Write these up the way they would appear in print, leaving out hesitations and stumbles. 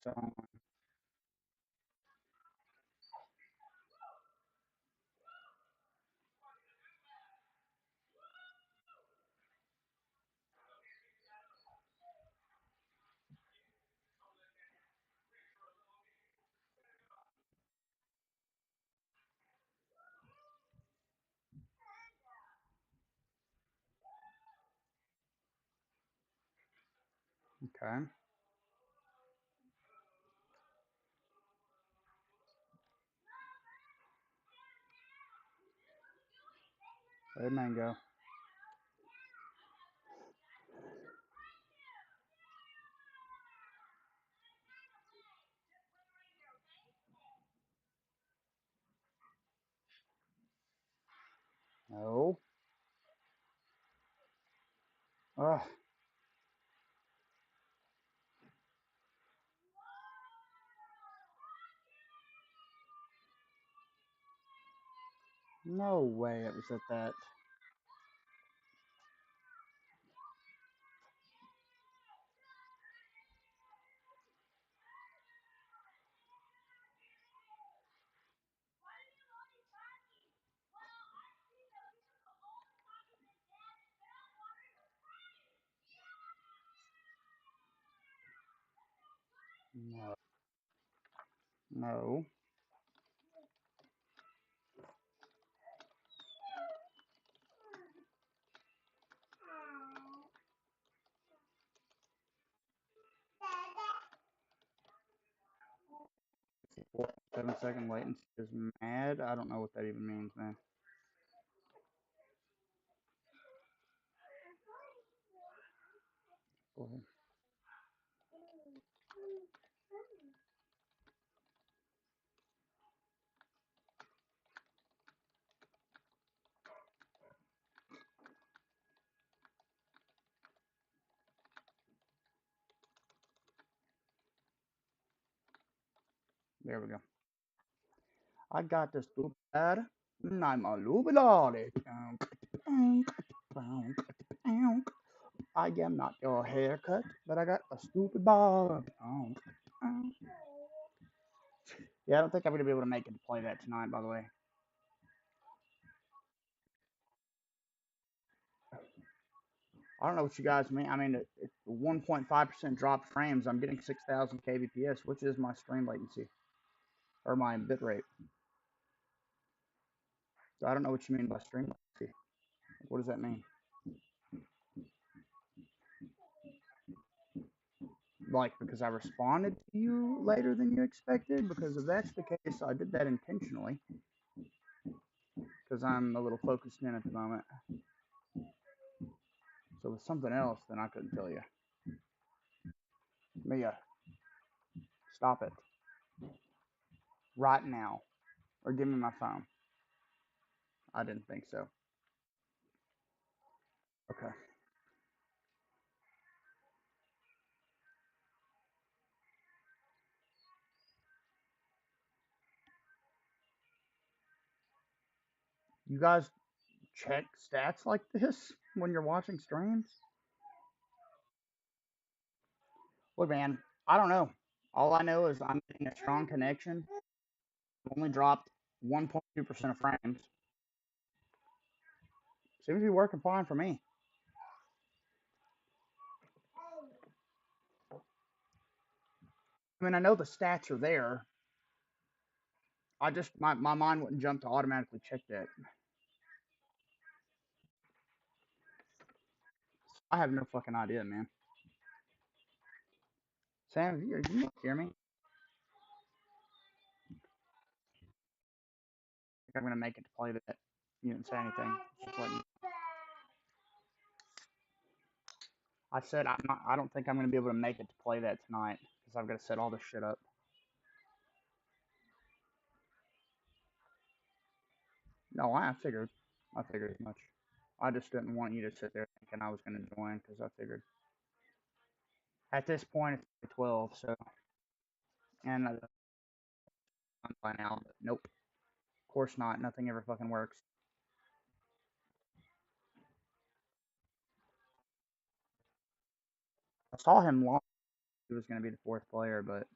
on. Okay. Red mango. No. Ugh. No way it was at that. No. No. What? 7-second latency is mad? I don't know what that even means, man. Go ahead. There we go. I got this stupid ad, and I'm a lubilali. I am not your haircut, but I got a stupid bob. Yeah, I don't think I'm gonna be able to make it to play that tonight, by the way. I don't know what you guys mean. I mean, it's 1.5% drop frames. I'm getting 6,000 kbps, which is my stream latency, or my bit rate. So I don't know what you mean by stream latency. What does that mean? Like, because I responded to you later than you expected? Because if that's the case, I did that intentionally. Because I'm a little focused in at the moment. So with something else, then I couldn't tell you. Mia, stop it. Right now. Or give me my phone. I didn't think so. Okay. You guys check stats like this when you're watching streams? Look, man, I don't know. All I know is I'm getting a strong connection. Only dropped 1.2% of frames. Seems to be working fine for me. I mean, I know the stats are there. I just, my mind wouldn't jump to automatically check that. I have no fucking idea, man. Sam, you hear me? I think I'm gonna make it to play that. You didn't say anything. Just letting you. I said I'm not. I don't think I'm gonna be able to make it to play that tonight because I've got to set all this shit up. No, I figured. I figured as much. I just didn't want you to sit there thinking I was gonna join because I figured. At this point, it's 12, so and I'm by now. But nope. Of course not. Nothing ever fucking works. I saw him long. He was gonna be the fourth player, but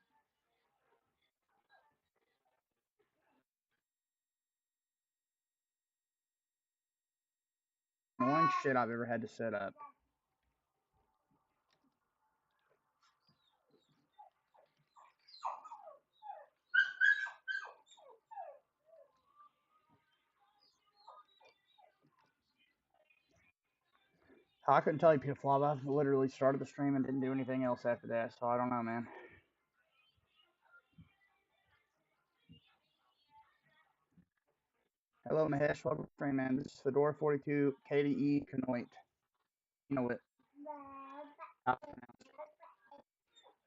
annoying shit I've ever had to set up. I couldn't tell you, Peter Flop. I literally started the stream and didn't do anything else after that, so I don't know, man. Hello, Mahesh. Welcome to the stream, man. This is Fedora42 KDE Canoit. You know it.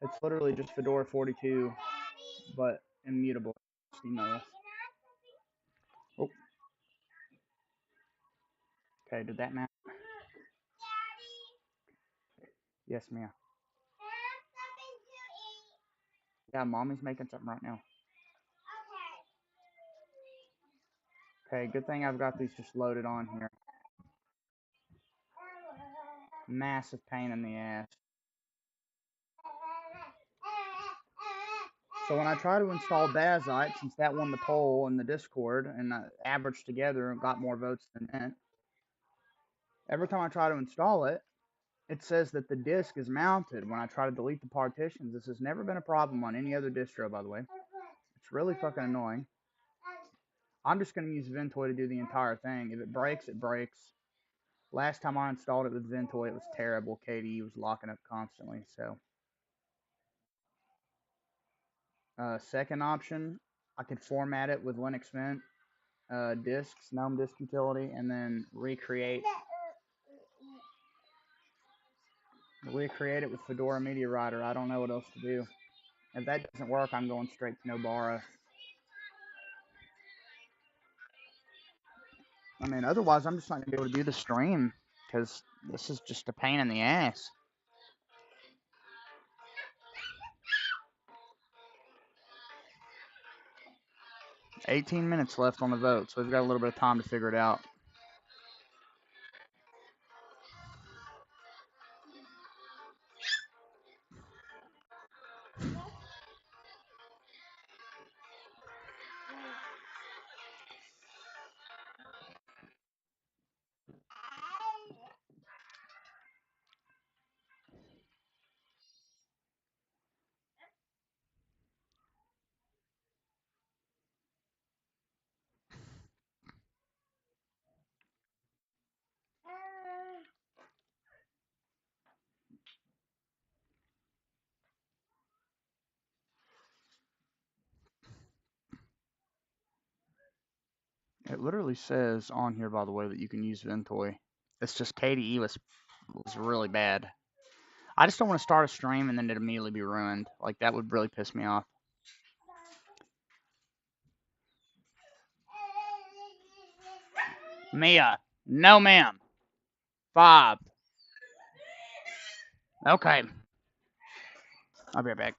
It's literally just Fedora42, but immutable. You know this. Oh. Okay, did that now? Yes, Mia. Yeah, mommy's making something right now. Okay, good thing I've got these just loaded on here. Massive pain in the ass. So when I try to install Bazite, since that won the poll in the Discord and averaged together and got more votes than it, every time I try to install it, it says that the disk is mounted when I try to delete the partitions. This has never been a problem on any other distro, by the way. It's really fucking annoying. I'm just going to use Ventoy to do the entire thing. If it breaks, it breaks. Last time I installed it with Ventoy, it was terrible. KDE was locking up constantly, so. Second option, I could format it with Linux Mint, disks, GNOME disk utility, and then recreate it with Fedora Media Writer. I don't know what else to do. If that doesn't work, I'm going straight to Nobara. I mean, otherwise, I'm just not going to be able to do the stream, because this is just a pain in the ass. $18 minutes left on the vote, so we've got a little bit of time to figure it out. It literally says on here, by the way, that you can use Ventoy. It's just KDE was really bad. I just don't want to start a stream and then it immediately be ruined. Like, that would really piss me off. Mia. No, ma'am. 5. Okay. I'll be right back.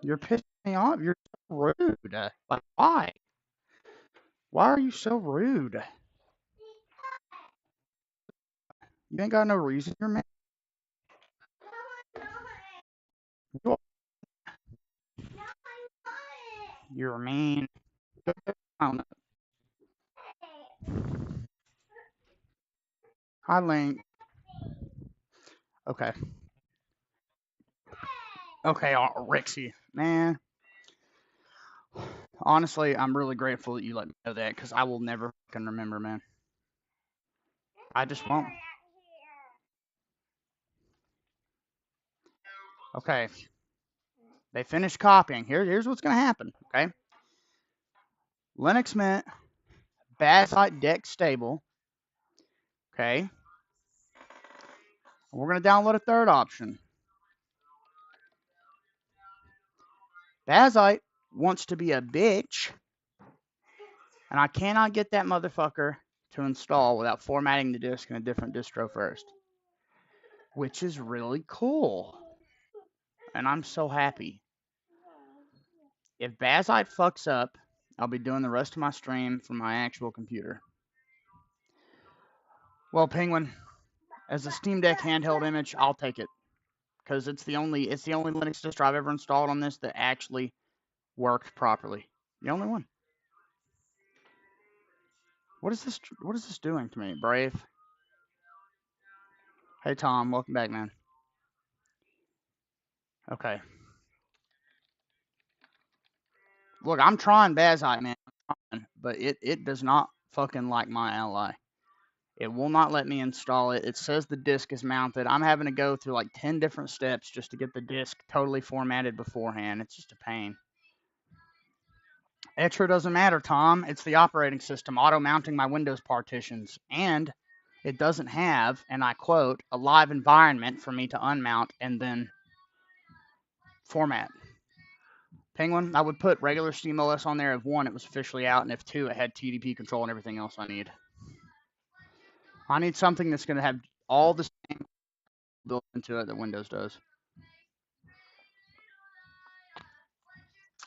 You're pissing me off. You're so rude. Like, why? Why are you so rude? You ain't got no reason. You're mad. You're mean. I don't know. Hi, Link. Okay. Okay, Rixie. Man. Honestly, I'm really grateful that you let me know that, because I will never fucking remember, man. I just won't. Okay. They finished copying. Here's what's going to happen, okay? Linux Mint, Bazite Deck Stable, okay? We're going to download a third option. Bazite wants to be a bitch, and I cannot get that motherfucker to install without formatting the disk in a different distro first, which is really cool, and I'm so happy. If Bazite fucks up, I'll be doing the rest of my stream from my actual computer. Well, Penguin, as a Steam Deck handheld image, I'll take it, because it's the only Linux distro I've ever installed on this that actually worked properly. The only one. What is this? What is this doing to me, Brave? Hey Tom, welcome back, man. Okay. Look, I'm trying Bazite, man, but it does not fucking like my ally. It will not let me install it. It says the disk is mounted. I'm having to go through like 10 different steps just to get the disk totally formatted beforehand. It's just a pain. Etcher doesn't matter, Tom. It's the operating system auto-mounting my Windows partitions. And it doesn't have, and I quote, a live environment for me to unmount and then format. Penguin, I would put regular SteamOS on there if 1, it was officially out, and if 2, it had TDP control and everything else I need. I need something that's going to have all the same built into it that Windows does.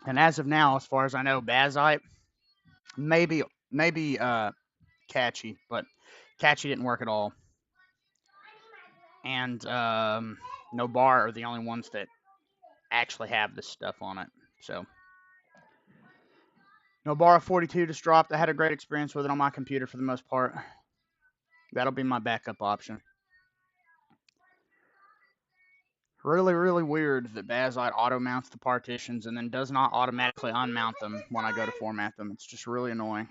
And as of now, as far as I know, Bazite, maybe Catchy, but Catchy didn't work at all. And Nobar are the only ones that actually have this stuff on it. So Nobar 42 just dropped. I had a great experience with it on my computer for the most part. That'll be my backup option. Really, really weird that Bazite auto-mounts the partitions and then does not automatically unmount them when I go to format them. It's just really annoying.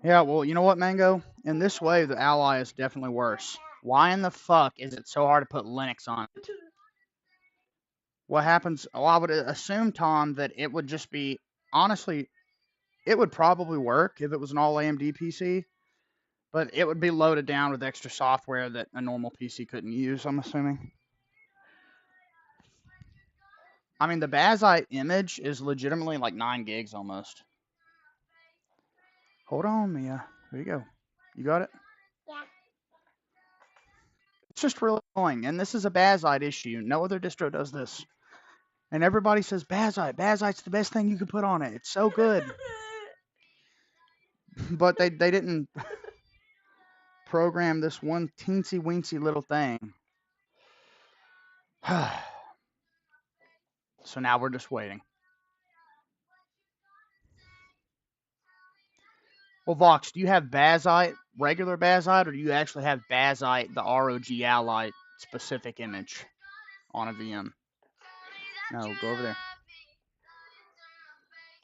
Yeah, well, you know what, Mango? In this way, the Ally is definitely worse. Why in the fuck is it so hard to put Linux on it? What happens? Well, I would assume, Tom, that it would just be, honestly, it would probably work if it was an all AMD PC, but it would be loaded down with extra software that a normal PC couldn't use, I'm assuming. I mean, the Bazite image is legitimately like 9 gigs almost. Hold on, Mia. There you go. You got it? Yeah. It's just really annoying, and this is a Bazite issue. No other distro does this. And everybody says Bazite. Bazite's the best thing you can put on it. It's so good. But they didn't program this one teensy weensy little thing. So now we're just waiting. Well, Vox, do you have Bazite, regular Bazite, or do you actually have Bazite, the R0G ALLY specific image on a VM? No, go over there.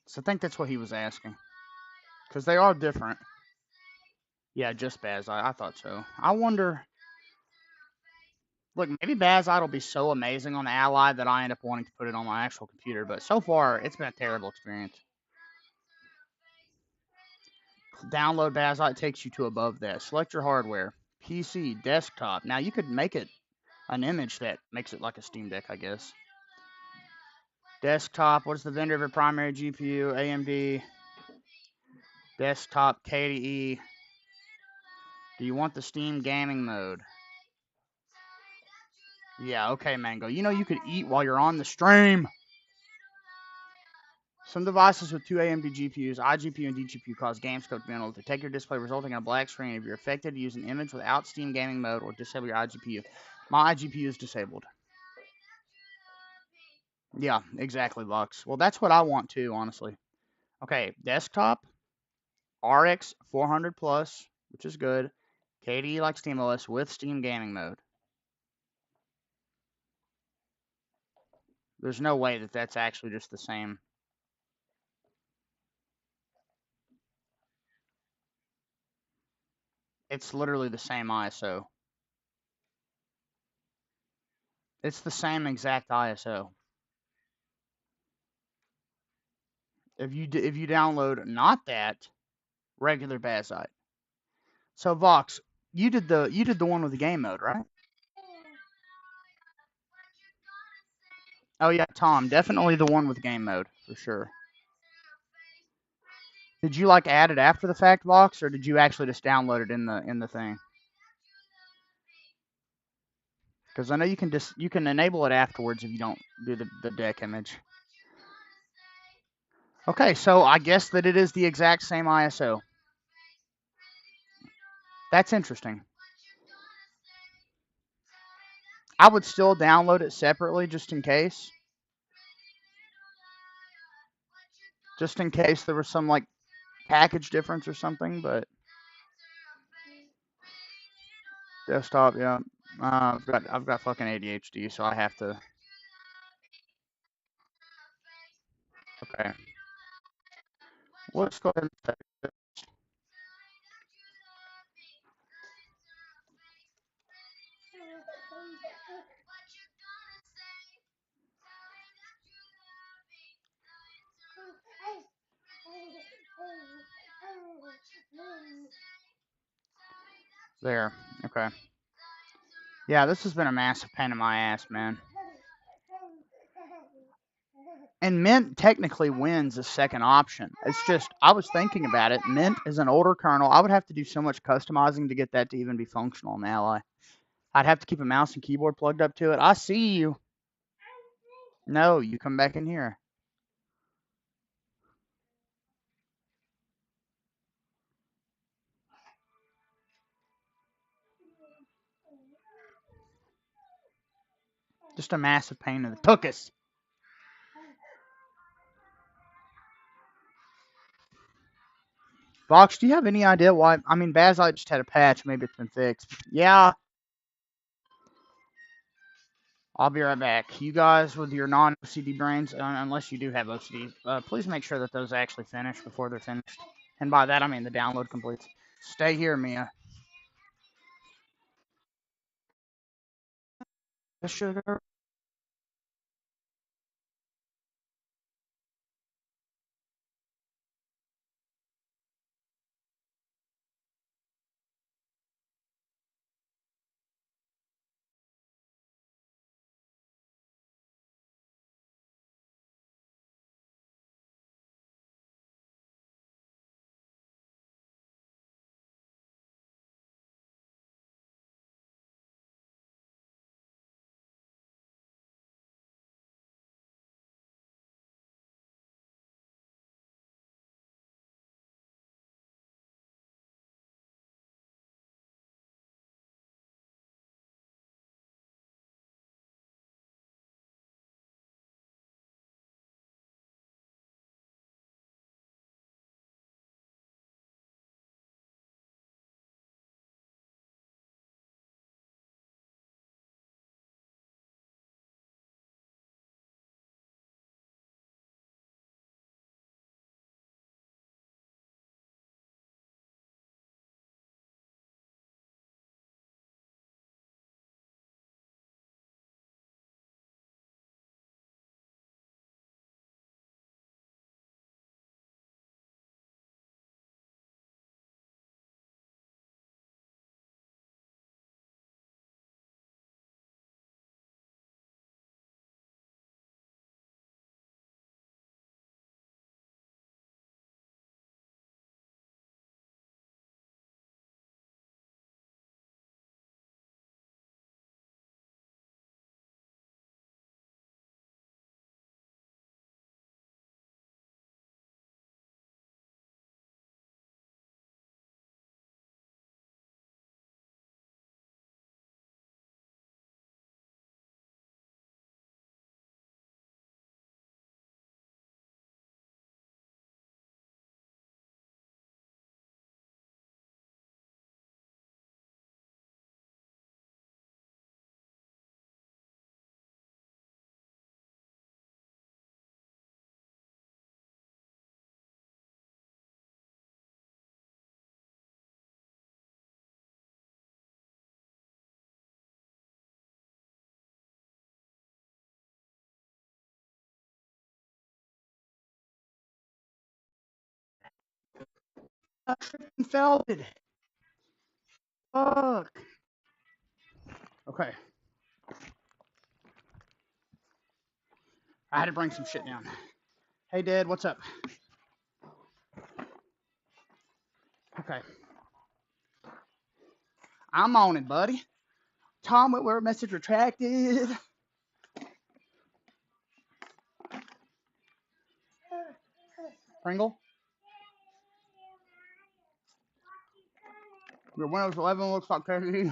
So I think that's what he was asking. Because they are different. Yeah, just Bazite. I thought so. I wonder. Look, maybe Bazite will be so amazing on the Ally that I end up wanting to put it on my actual computer. But so far, it's been a terrible experience. Download Bazite takes you to above that. Select your hardware. PC, desktop. Now, you could make it an image that makes it like a Steam Deck, I guess. Desktop, what's the vendor of your primary GPU? AMD. Desktop, KDE. Do you want the Steam gaming mode? Yeah, okay, Mango. You know you could eat while you're on the stream. Some devices with 2 AMD GPUs, iGPU and DGPU, cause Gh0st to be unable to take your display, resulting in a black screen. If you're affected, use an image without Steam gaming mode or disable your iGPU. My iGPU is disabled. Yeah, exactly, Lux. Well, that's what I want too, honestly. Okay, desktop, RX 400 plus, which is good. KDE like SteamOS with Steam gaming mode. There's no way that that's actually just the same. It's literally the same ISO. It's the same exact ISO. If you download not that regular Bazite. So Vox, you did the one with the game mode, right? Oh yeah, Tom, definitely the one with game mode for sure. Did you like add it after the fact, Vox, or did you actually just download it in the thing? Because I know you can enable it afterwards if you don't do the deck image. Okay, so I guess that it is the exact same ISO. That's interesting. I would still download it separately just in case. Just in case there was some like package difference or something, but desktop, yeah. I've got fucking ADHD, so I have to. Okay. Let's go ahead and there. Okay. Yeah, this has been a massive pain in my ass, man. And Mint technically wins the second option. It's just, I was thinking about it. Mint is an older kernel. I would have to do so much customizing to get that to even be functional in Ally. I'd have to keep a mouse and keyboard plugged up to it. I see you. No, you come back in here. Just a massive pain in the tuchus. Vox, do you have any idea why? I mean, Bazite just had a patch. Maybe it's been fixed. Yeah, I'll be right back. You guys with your non-OCD brains, unless you do have OCD, please make sure that those actually finish before they're finished. And by that, I mean the download completes. Stay here, Mia. Sugar. I freaking felt it. Fuck. Okay. I had to bring some shit down. Hey, Dad, what's up? Okay. I'm on it, buddy. Tom Whitwer, message retracted. Pringle. Your Windows 11 looks like crazy.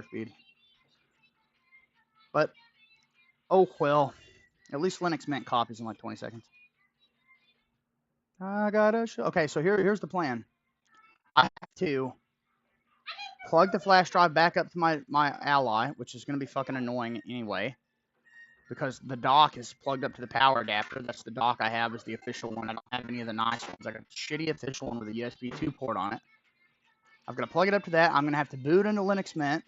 shutter speed. But, oh well. At least Linux Mint copies in like 20 seconds. I gotta show. Okay, so here's the plan. I have to plug the flash drive back up to my Ally, which is going to be fucking annoying anyway, because the dock is plugged up to the power adapter. That's the dock I have, is the official one. I don't have any of the nice ones. I got a shitty official one with a USB 2 port on it. I've got to plug it up to that. I'm going to have to boot into Linux Mint,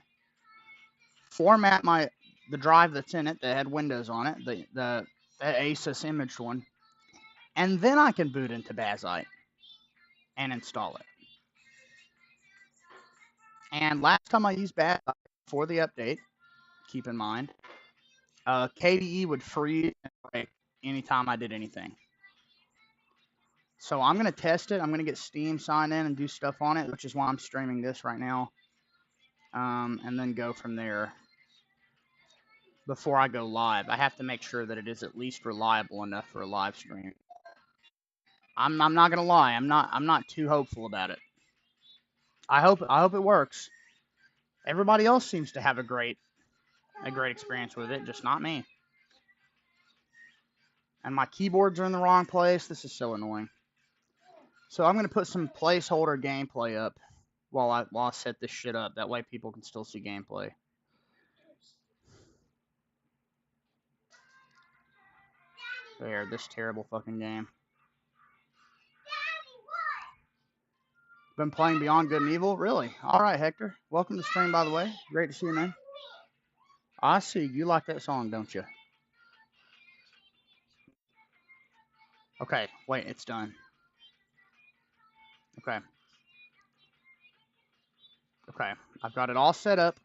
format the drive that's in it that had Windows on it, that Asus imaged one, and then I can boot into Bazite. and install it. And last time I used Bad Guy for the update, keep in mind, KDE would freeze and break anytime I did anything. So I'm going to test it. I'm going to get Steam signed in and do stuff on it, which is why I'm streaming this right now. And then go from there. Before I go live, I have to make sure that it is at least reliable enough for a live stream. I'm not gonna lie, I'm not too hopeful about it. I hope it works. Everybody else seems to have a great experience with it, just not me. And my keyboards are in the wrong place. This is so annoying. So I'm gonna put some placeholder gameplay up while I set this shit up. That way people can still see gameplay. There, this terrible fucking game. Been playing Beyond Good and Evil? Really? Alright, Hector. Welcome to the stream, by the way. Great to see you, man. I see. You like that song, don't you? Okay, wait, it's done. Okay. Okay, I've got it all set up.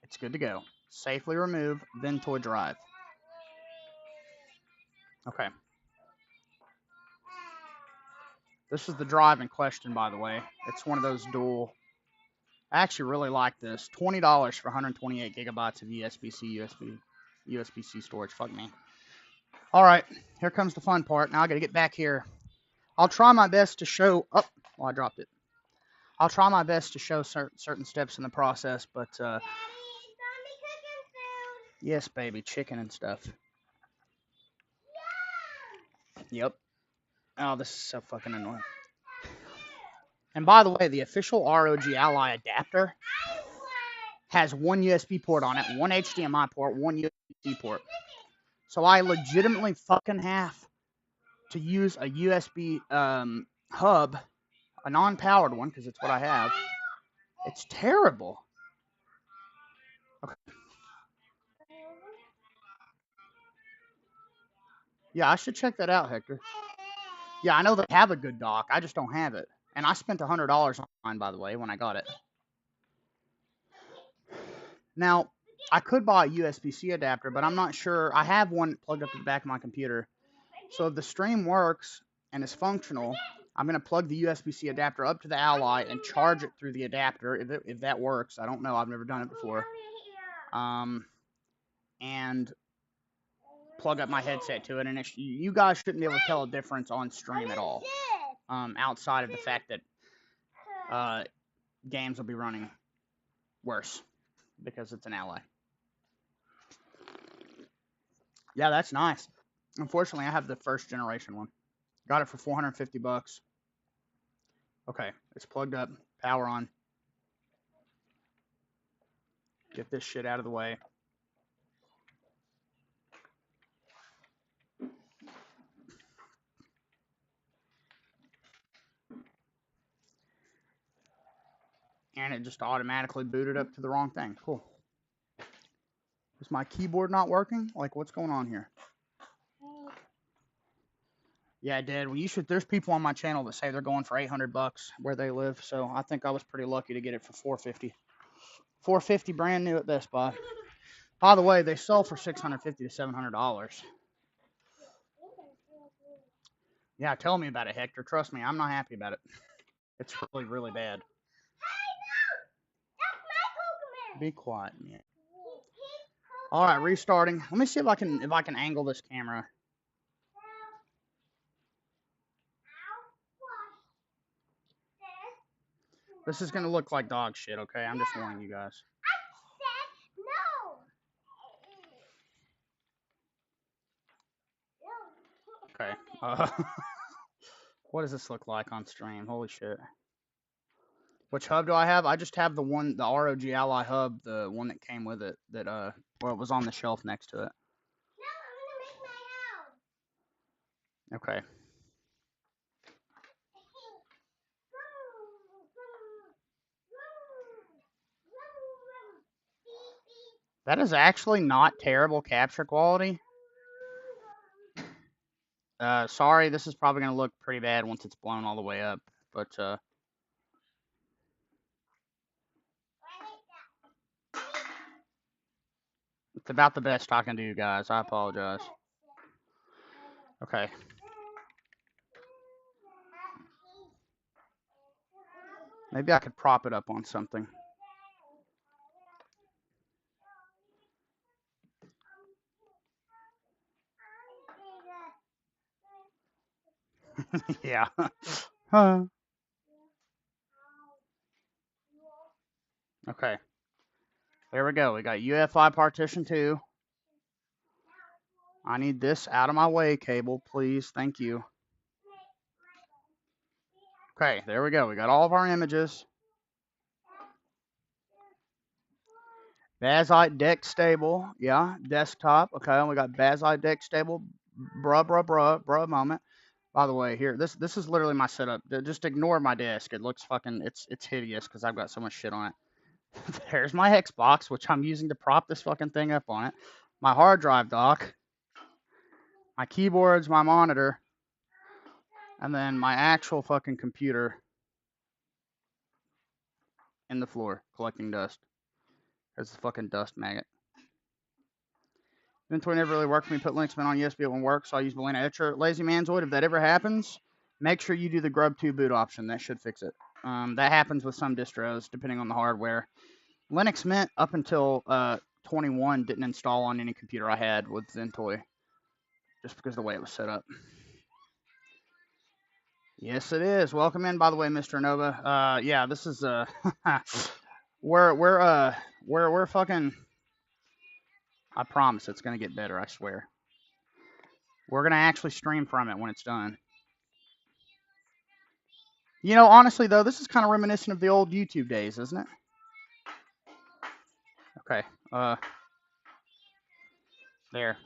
It's good to go. Safely remove Ventoy drive. Okay. This is the drive in question, by the way. It's one of those dual. I actually really like this. $20 for 128 gigabytes of USB-C storage. Fuck me. All right, here comes the fun part. Now I got to get back here. I'll try my best to show. Oh, well, I dropped it. I'll try my best to show certain steps in the process, but yes, baby, chicken and stuff. Yep. Oh, this is so fucking annoying. And by the way, the official R0G ALLY adapter has one USB port on it, one HDMI port, one USB port. So I legitimately fucking have to use a USB hub, a non-powered one, because it's what I have. It's terrible. Okay. Yeah, I should check that out, Hector. Yeah, I know they have a good dock. I just don't have it. And I spent $100 on mine, by the way, when I got it. Now, I could buy a USB-C adapter, but I'm not sure. I have one plugged up to the back of my computer. So if the stream works and is functional, I'm going to plug the USB-C adapter up to the Ally and charge it through the adapter, if that works. I don't know. I've never done it before. And plug up my headset to it. And you guys shouldn't be able to tell a difference on stream at all. Outside of the fact that games will be running worse because it's an Ally. Yeah, that's nice. Unfortunately, I have the first generation one. Got it for $450. Okay, it's plugged up. Power on. Get this shit out of the way. And it just automatically booted up to the wrong thing. Cool. Is my keyboard not working? Like, what's going on here? Yeah, Dad. Well, you should. There's people on my channel that say they're going for $800 where they live. So I think I was pretty lucky to get it for $450. $450 brand new at Best Buy. By the way, they sell for $650 to $700. Yeah, tell me about it, Hector. Trust me, I'm not happy about it. It's really, really bad. Be quiet, man. All right, restarting. Let me see if I can angle this camera. This is gonna look like dog shit, okay? I'm just warning you guys. Okay. What does this look like on stream? Holy shit. Which hub do I have? I just have the R0G ALLY hub, the one that came with it, that well, it was on the shelf next to it. Okay. That is actually not terrible capture quality. Sorry, this is probably going to look pretty bad once it's blown all the way up, but it's about the best I can do, guys. I apologize. Okay. Maybe I could prop it up on something. Yeah. Okay. There we go. We got UFI partition 2. I need this out of my way, cable, please. Thank you. Okay, there we go. We got all of our images. Bazzite deck stable. Yeah, desktop. Okay, we got Bazzite deck stable. Bruh moment. By the way, here, this is literally my setup. Just ignore my desk. It looks fucking, it's hideous because I've got so much shit on it. There's my Xbox, which I'm using to prop this fucking thing up on it. My hard drive dock. My keyboards, my monitor. And then my actual fucking computer in the floor collecting dust. There's the fucking dust maggot. Inventory never really worked for me. Put Linux on USB, it won't work, so I use Belina Etcher. Lazy Manzoid, if that ever happens, make sure you do the Grub2 boot option. That should fix it. That happens with some distros, depending on the hardware. Linux Mint, up until 21, didn't install on any computer I had with Zentoy, just because of the way it was set up. Yes, it is. Welcome in, by the way, Mr. Nova. Yeah, this is we're fucking. I promise it's gonna get better. I swear. We're gonna actually stream from it when it's done. You know, honestly though, this is kind of reminiscent of the old YouTube days, isn't it? Okay. There.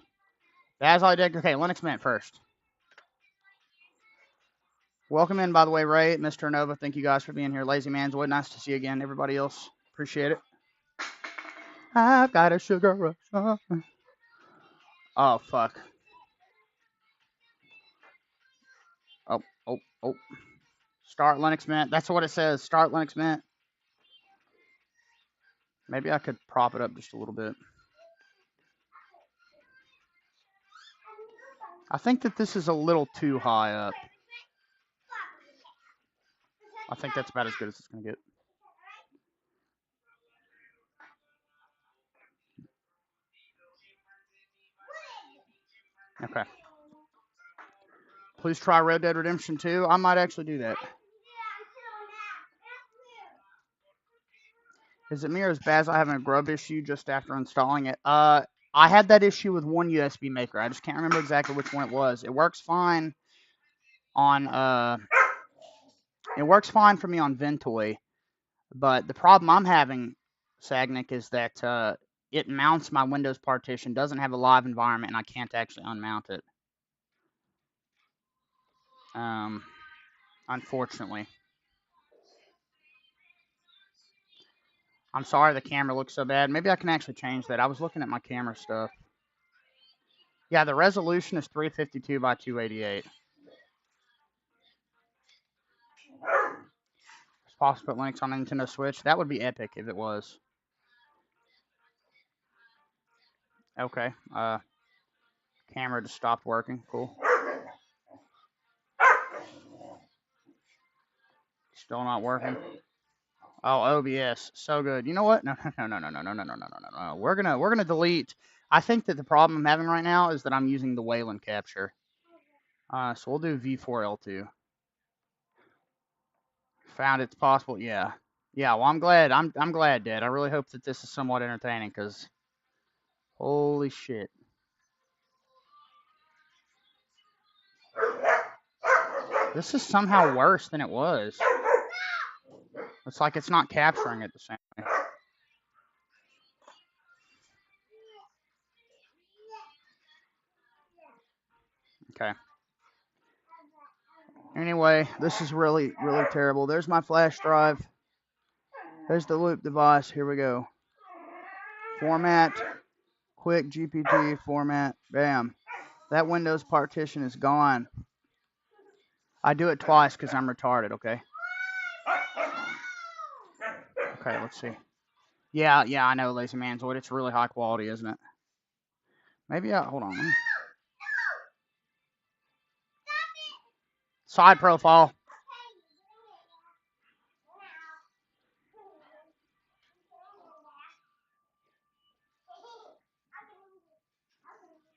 As I did. Okay, Linux Mint first. Welcome in, by the way, Ray, Mr. Nova. Thank you guys for being here. Lazy Manzoid, nice to see you again. Everybody else, appreciate it. I've got a sugar rush. Oh, fuck. Oh. Start Linux Mint. That's what it says. Start Linux Mint. Maybe I could prop it up just a little bit. I think that this is a little too high up. I think that's about as good as it's going to get. Okay. Please try Red Dead Redemption 2. I might actually do that. Is it me or is Baz having a grub issue just after installing it? I had that issue with one USB maker. I just can't remember exactly which one it was. It works fine on it works fine for me on Ventoy, but the problem I'm having, Sagnick, is that it mounts my Windows partition, doesn't have a live environment, and I can't actually unmount it. Unfortunately. I'm sorry the camera looks so bad. Maybe I can actually change that. I was looking at my camera stuff. Yeah, the resolution is 352 by 288. It's possible to put Linux on a Nintendo Switch. That would be epic if it was. Okay. Camera just stopped working. Cool. Still not working. Oh, OBS, so good. You know what? No. We're gonna delete. I think that the problem I'm having right now is that I'm using the Wayland capture. So we'll do V4L2. Found it's possible. Yeah. Well, I'm glad. I'm glad, Dad. I really hope that this is somewhat entertaining, because holy shit. This is somehow worse than it was. It's like it's not capturing it the same way. Okay. Anyway, this is really, really terrible. There's my flash drive. There's the loop device. Here we go. Format. Quick GPT format. Bam. That Windows partition is gone. I do it twice because I'm retarded, okay? Okay, let's see. Yeah, I know, Lazy Manzoid. It's really high quality, isn't it? Maybe hold on. Side profile.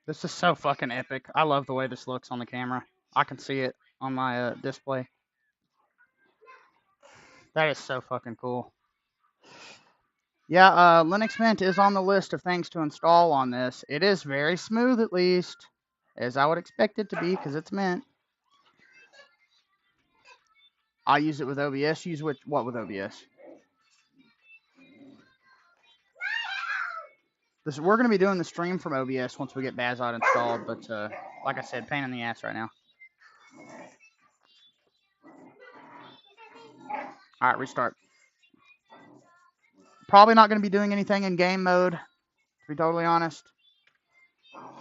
This is so fucking epic. I love the way this looks on the camera. I can see it on my display. That is so fucking cool. Yeah, Linux Mint is on the list of things to install on this. It is very smooth, at least, as I would expect it to be, because it's Mint. I use it with OBS. Use what with OBS? We're going to be doing the stream from OBS once we get Bazot installed, but like I said, pain in the ass right now. All right, restart. Probably not going to be doing anything in game mode, to be totally honest.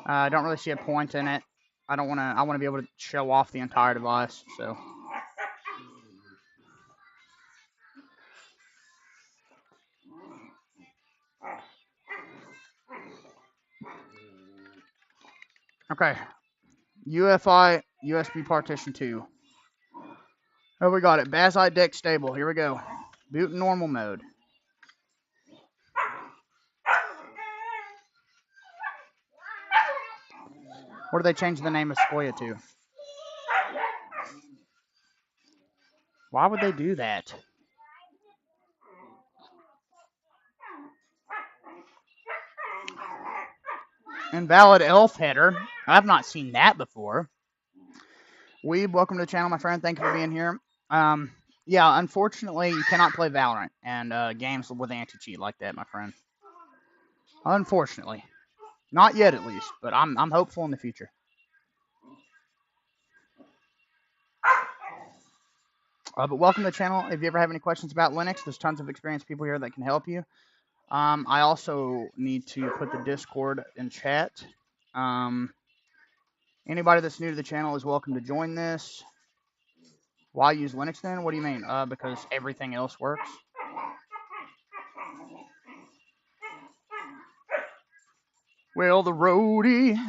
I don't really see a point in it. I want to be able to show off the entire device, so. Okay. UFI USB partition 2. Oh, we got it. Bazot deck stable. Here we go. Boot in normal mode. What do they change the name of Sequoia to? Why would they do that? Invalid elf header. I've not seen that before. Weeb, welcome to the channel, my friend. Thank you for being here. Yeah, unfortunately, you cannot play Valorant and games with anti-cheat like that, my friend. Unfortunately. Not yet, at least, but I'm hopeful in the future. But welcome to the channel. If you ever have any questions about Linux, there's tons of experienced people here that can help you. I also need to put the Discord in chat. Anybody that's new to the channel is welcome to join this. Why use Linux then? What do you mean? Because everything else works. Well, the roadie.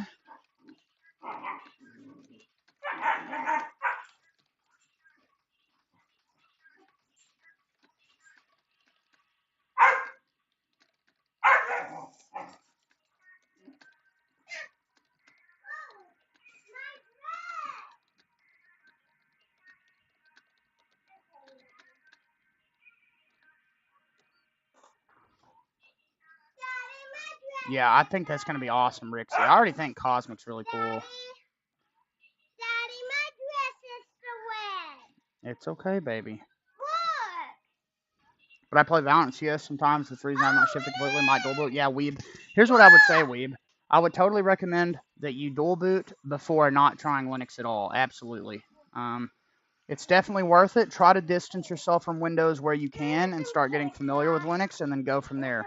Yeah, I think that's going to be awesome, Rixie. I already think Cosmic's really cool. Daddy, my dress is wet. It's okay, baby. What? But I play Valorant CS sometimes. That's the reason I'm not shifted completely. Might dual boot. Yeah, Weeb. Here's what I would say, Weeb. I would totally recommend that you dual boot before not trying Linux at all. Absolutely. It's definitely worth it. Try to distance yourself from Windows where you can and start getting familiar with Linux and then go from there.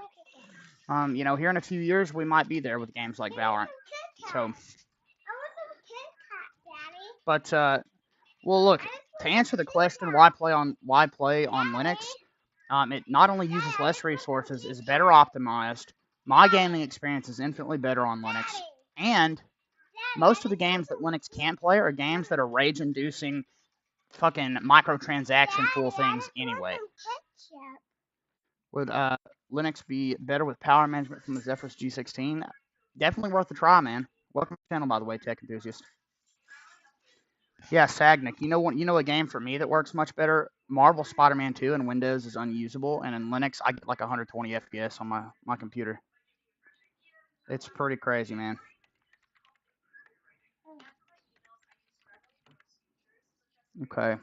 You know, here in a few years, we might be there with games like Valorant. So, but, well, look, to answer the question, why play on Linux, it not only uses less resources, is better optimized. My gaming experience is infinitely better on Linux, and most of the games that Linux can't play are games that are rage-inducing fucking microtransaction full things anyway. Would Linux be better with power management from the Zephyrus G16? Definitely worth a try, man. Welcome to the channel, by the way, tech enthusiast. Yeah, Sagnik. You know a game for me that works much better? Marvel Spider-Man 2 in Windows is unusable, and in Linux, I get like 120 FPS on my computer. It's pretty crazy, man. Okay.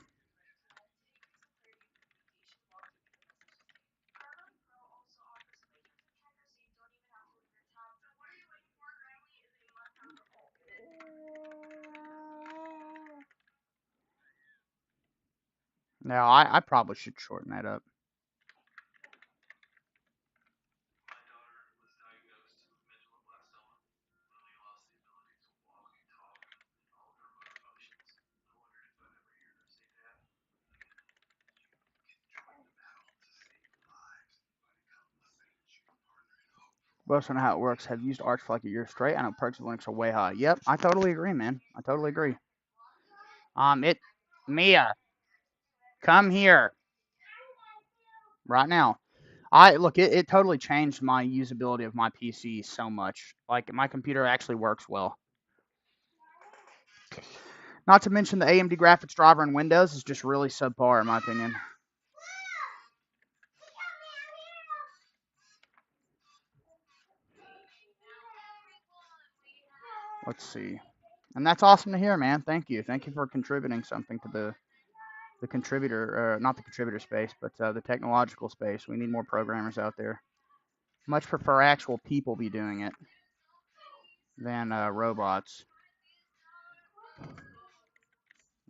Now, I probably should shorten that up. We also know how it works. Have used Arch for like a year straight. I know perks of Linux are way high. Yep, I totally agree, man. I totally agree. Mia, come here right now. It totally changed my usability of my PC so much. Like, my computer actually works well. Not to mention the AMD graphics driver in Windows is just really subpar, in my opinion. Let's see. And that's awesome to hear, man. Thank you. Thank you for contributing something to the contributor, not the contributor space, but the technological space. We need more programmers out there. Much prefer actual people be doing it than robots.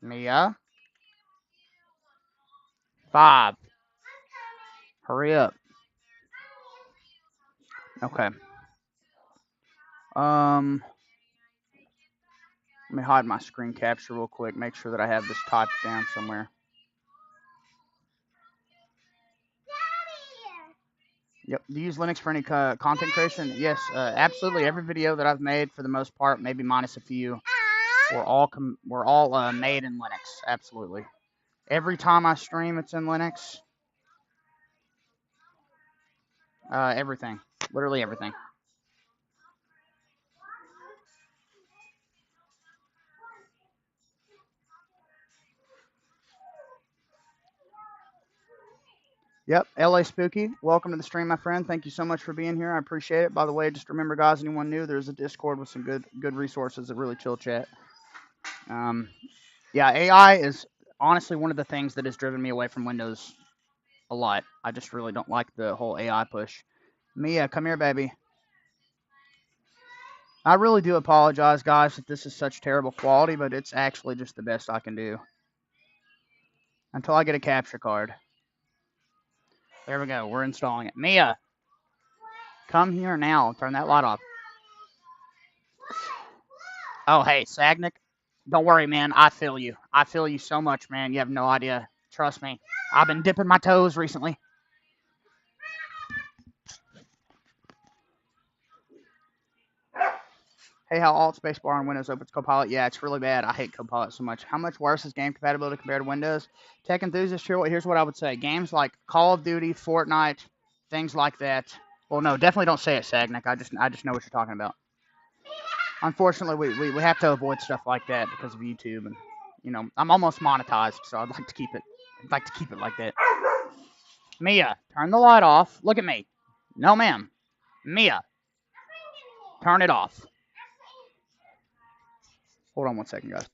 Mia? 5. Hurry up. Okay. Let me hide my screen capture real quick. Make sure that I have this typed down somewhere. Yep. Do you use Linux for any content creation? Yes, absolutely. Every video that I've made, for the most part, maybe minus a few, were all made in Linux. Absolutely. Every time I stream, it's in Linux. Everything. Literally everything. Yep, LA Spooky, welcome to the stream, my friend. Thank you so much for being here. I appreciate it. By the way, just remember, guys, anyone new, there's a Discord with some good resources that really chill chat. Yeah, AI is honestly one of the things that has driven me away from Windows a lot. I just really don't like the whole AI push. Mia, come here, baby. I really do apologize, guys, that this is such terrible quality, but it's actually just the best I can do. Until I get a capture card. There we go. We're installing it. Mia, come here now. Turn that light off. Oh, hey, Sagnick. Don't worry, man. I feel you. I feel you so much, man. You have no idea. Trust me. I've been dipping my toes recently. Hey, how Alt Spacebar on Windows opens Copilot? Yeah, it's really bad. I hate Copilot so much. How much worse is game compatibility compared to Windows? Tech enthusiast, here's what I would say. Games like Call of Duty, Fortnite, things like that. Well, no, definitely don't say it, Sagnick. I just know what you're talking about. Unfortunately, we have to avoid stuff like that because of YouTube, and I'm almost monetized, so I'd like to keep it. I'd like to keep it like that. Mia, turn the light off. Look at me. No, ma'am. Mia, turn it off. Hold on one second, guys.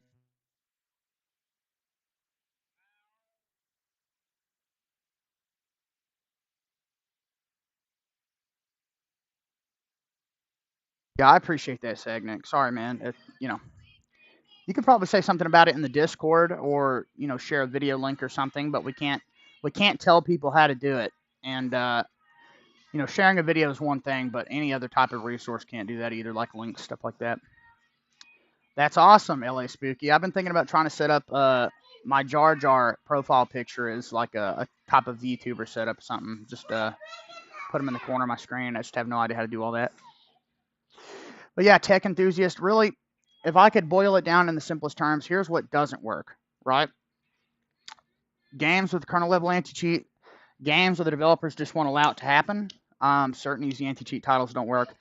Yeah, I appreciate that, Sagnick. Sorry, man. You could probably say something about it in the Discord, or share a video link or something, but we can't tell people how to do it. And sharing a video is one thing, but any other type of resource can't do that either, like links, stuff like that. That's awesome, LA Spooky. I've been thinking about trying to set up my Jar Jar profile picture is like a type of VTuber setup or something. Just put them in the corner of my screen. I just have no idea how to do all that. But yeah, tech enthusiast, really, if I could boil it down in the simplest terms, here's what doesn't work, right? Games with kernel level anti-cheat, games where the developers just won't allow it to happen. Certain easy anti-cheat titles don't work.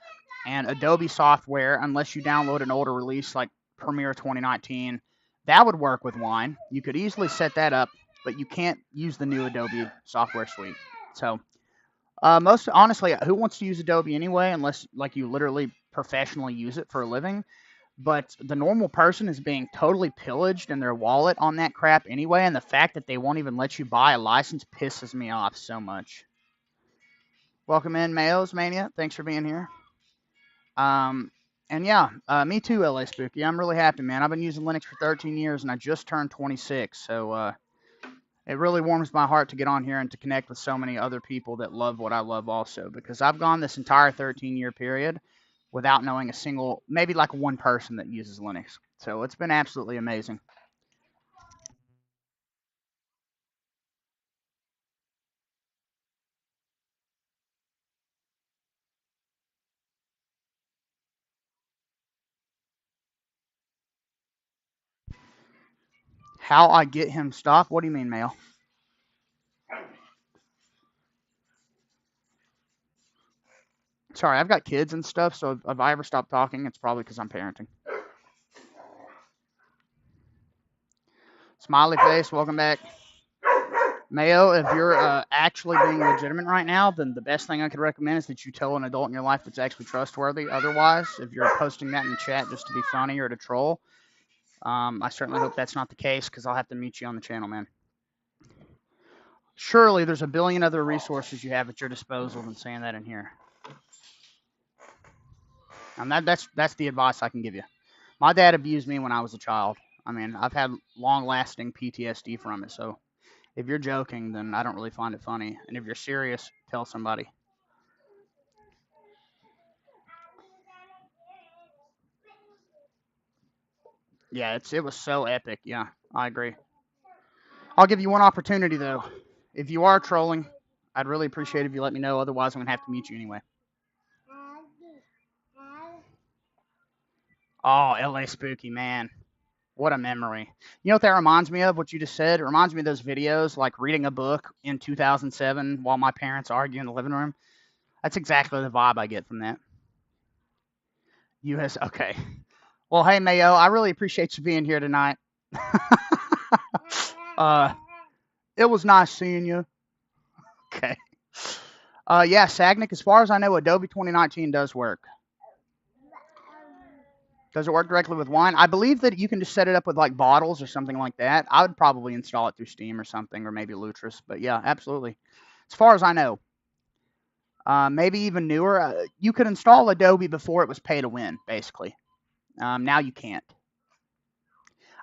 And Adobe software, unless you download an older release like Premiere 2019, that would work with Wine. You could easily set that up, but you can't use the new Adobe software suite. So, most honestly, who wants to use Adobe anyway, unless like you literally professionally use it for a living? But the normal person is being totally pillaged in their wallet on that crap anyway, and the fact that they won't even let you buy a license pisses me off so much. Welcome in, Mayos Mania. Thanks for being here. And yeah, me too, LA Spooky. I'm really happy, man. I've been using Linux for 13 years, and I just turned 26, so it really warms my heart to get on here and to connect with so many other people that love what I love also, because I've gone this entire 13-year period without knowing a single, maybe like one person that uses Linux. So it's been absolutely amazing. How I get him stopped? What do you mean, Mail? Sorry, I've got kids and stuff, so if I ever stop talking, it's probably because I'm parenting. Smiley face, welcome back. Mayo, if you're actually being legitimate right now, then the best thing I could recommend is that you tell an adult in your life that's actually trustworthy. Otherwise, if you're posting that in the chat just to be funny or to troll, I certainly hope that's not the case, because I'll have to mute you on the channel, man. Surely there's a billion other resources you have at your disposal than saying that in here. And that's the advice I can give you. My dad abused me when I was a child. I mean, I've had long-lasting PTSD from it, so if you're joking, then I don't really find it funny. And if you're serious, tell somebody. Yeah, it was so epic. Yeah, I agree. I'll give you one opportunity, though. If you are trolling, I'd really appreciate it if you let me know. Otherwise, I'm going to have to mute you anyway. Oh, LA Spooky, man. What a memory. You know what that reminds me of, what you just said? It reminds me of those videos, like reading a book in 2007 while my parents argue in the living room. That's exactly the vibe I get from that. Okay. Well, hey, Mayo, I really appreciate you being here tonight. It was nice seeing you. Okay. Yeah, Sagnick, as far as I know, Adobe 2019 does work. Does it work directly with wine? I believe that you can just set it up with like bottles or something like that. I would probably install it through Steam or something, or maybe Lutris. But yeah, absolutely. As far as I know, maybe even newer. You could install Adobe before it was pay to win, basically. Now you can't.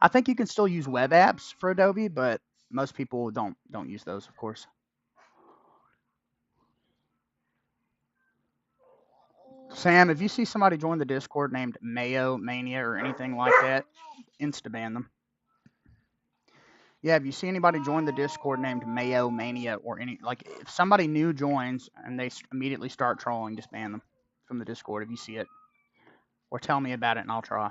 I think you can still use web apps for Adobe, but most people don't use those, of course. Sam, if you see somebody join the Discord named Mayo Mania or anything like that, insta-ban them. Yeah, if you see anybody join the Discord named Mayo Mania or if somebody new joins and they immediately start trolling, just ban them from the Discord if you see it. Or tell me about it and I'll try.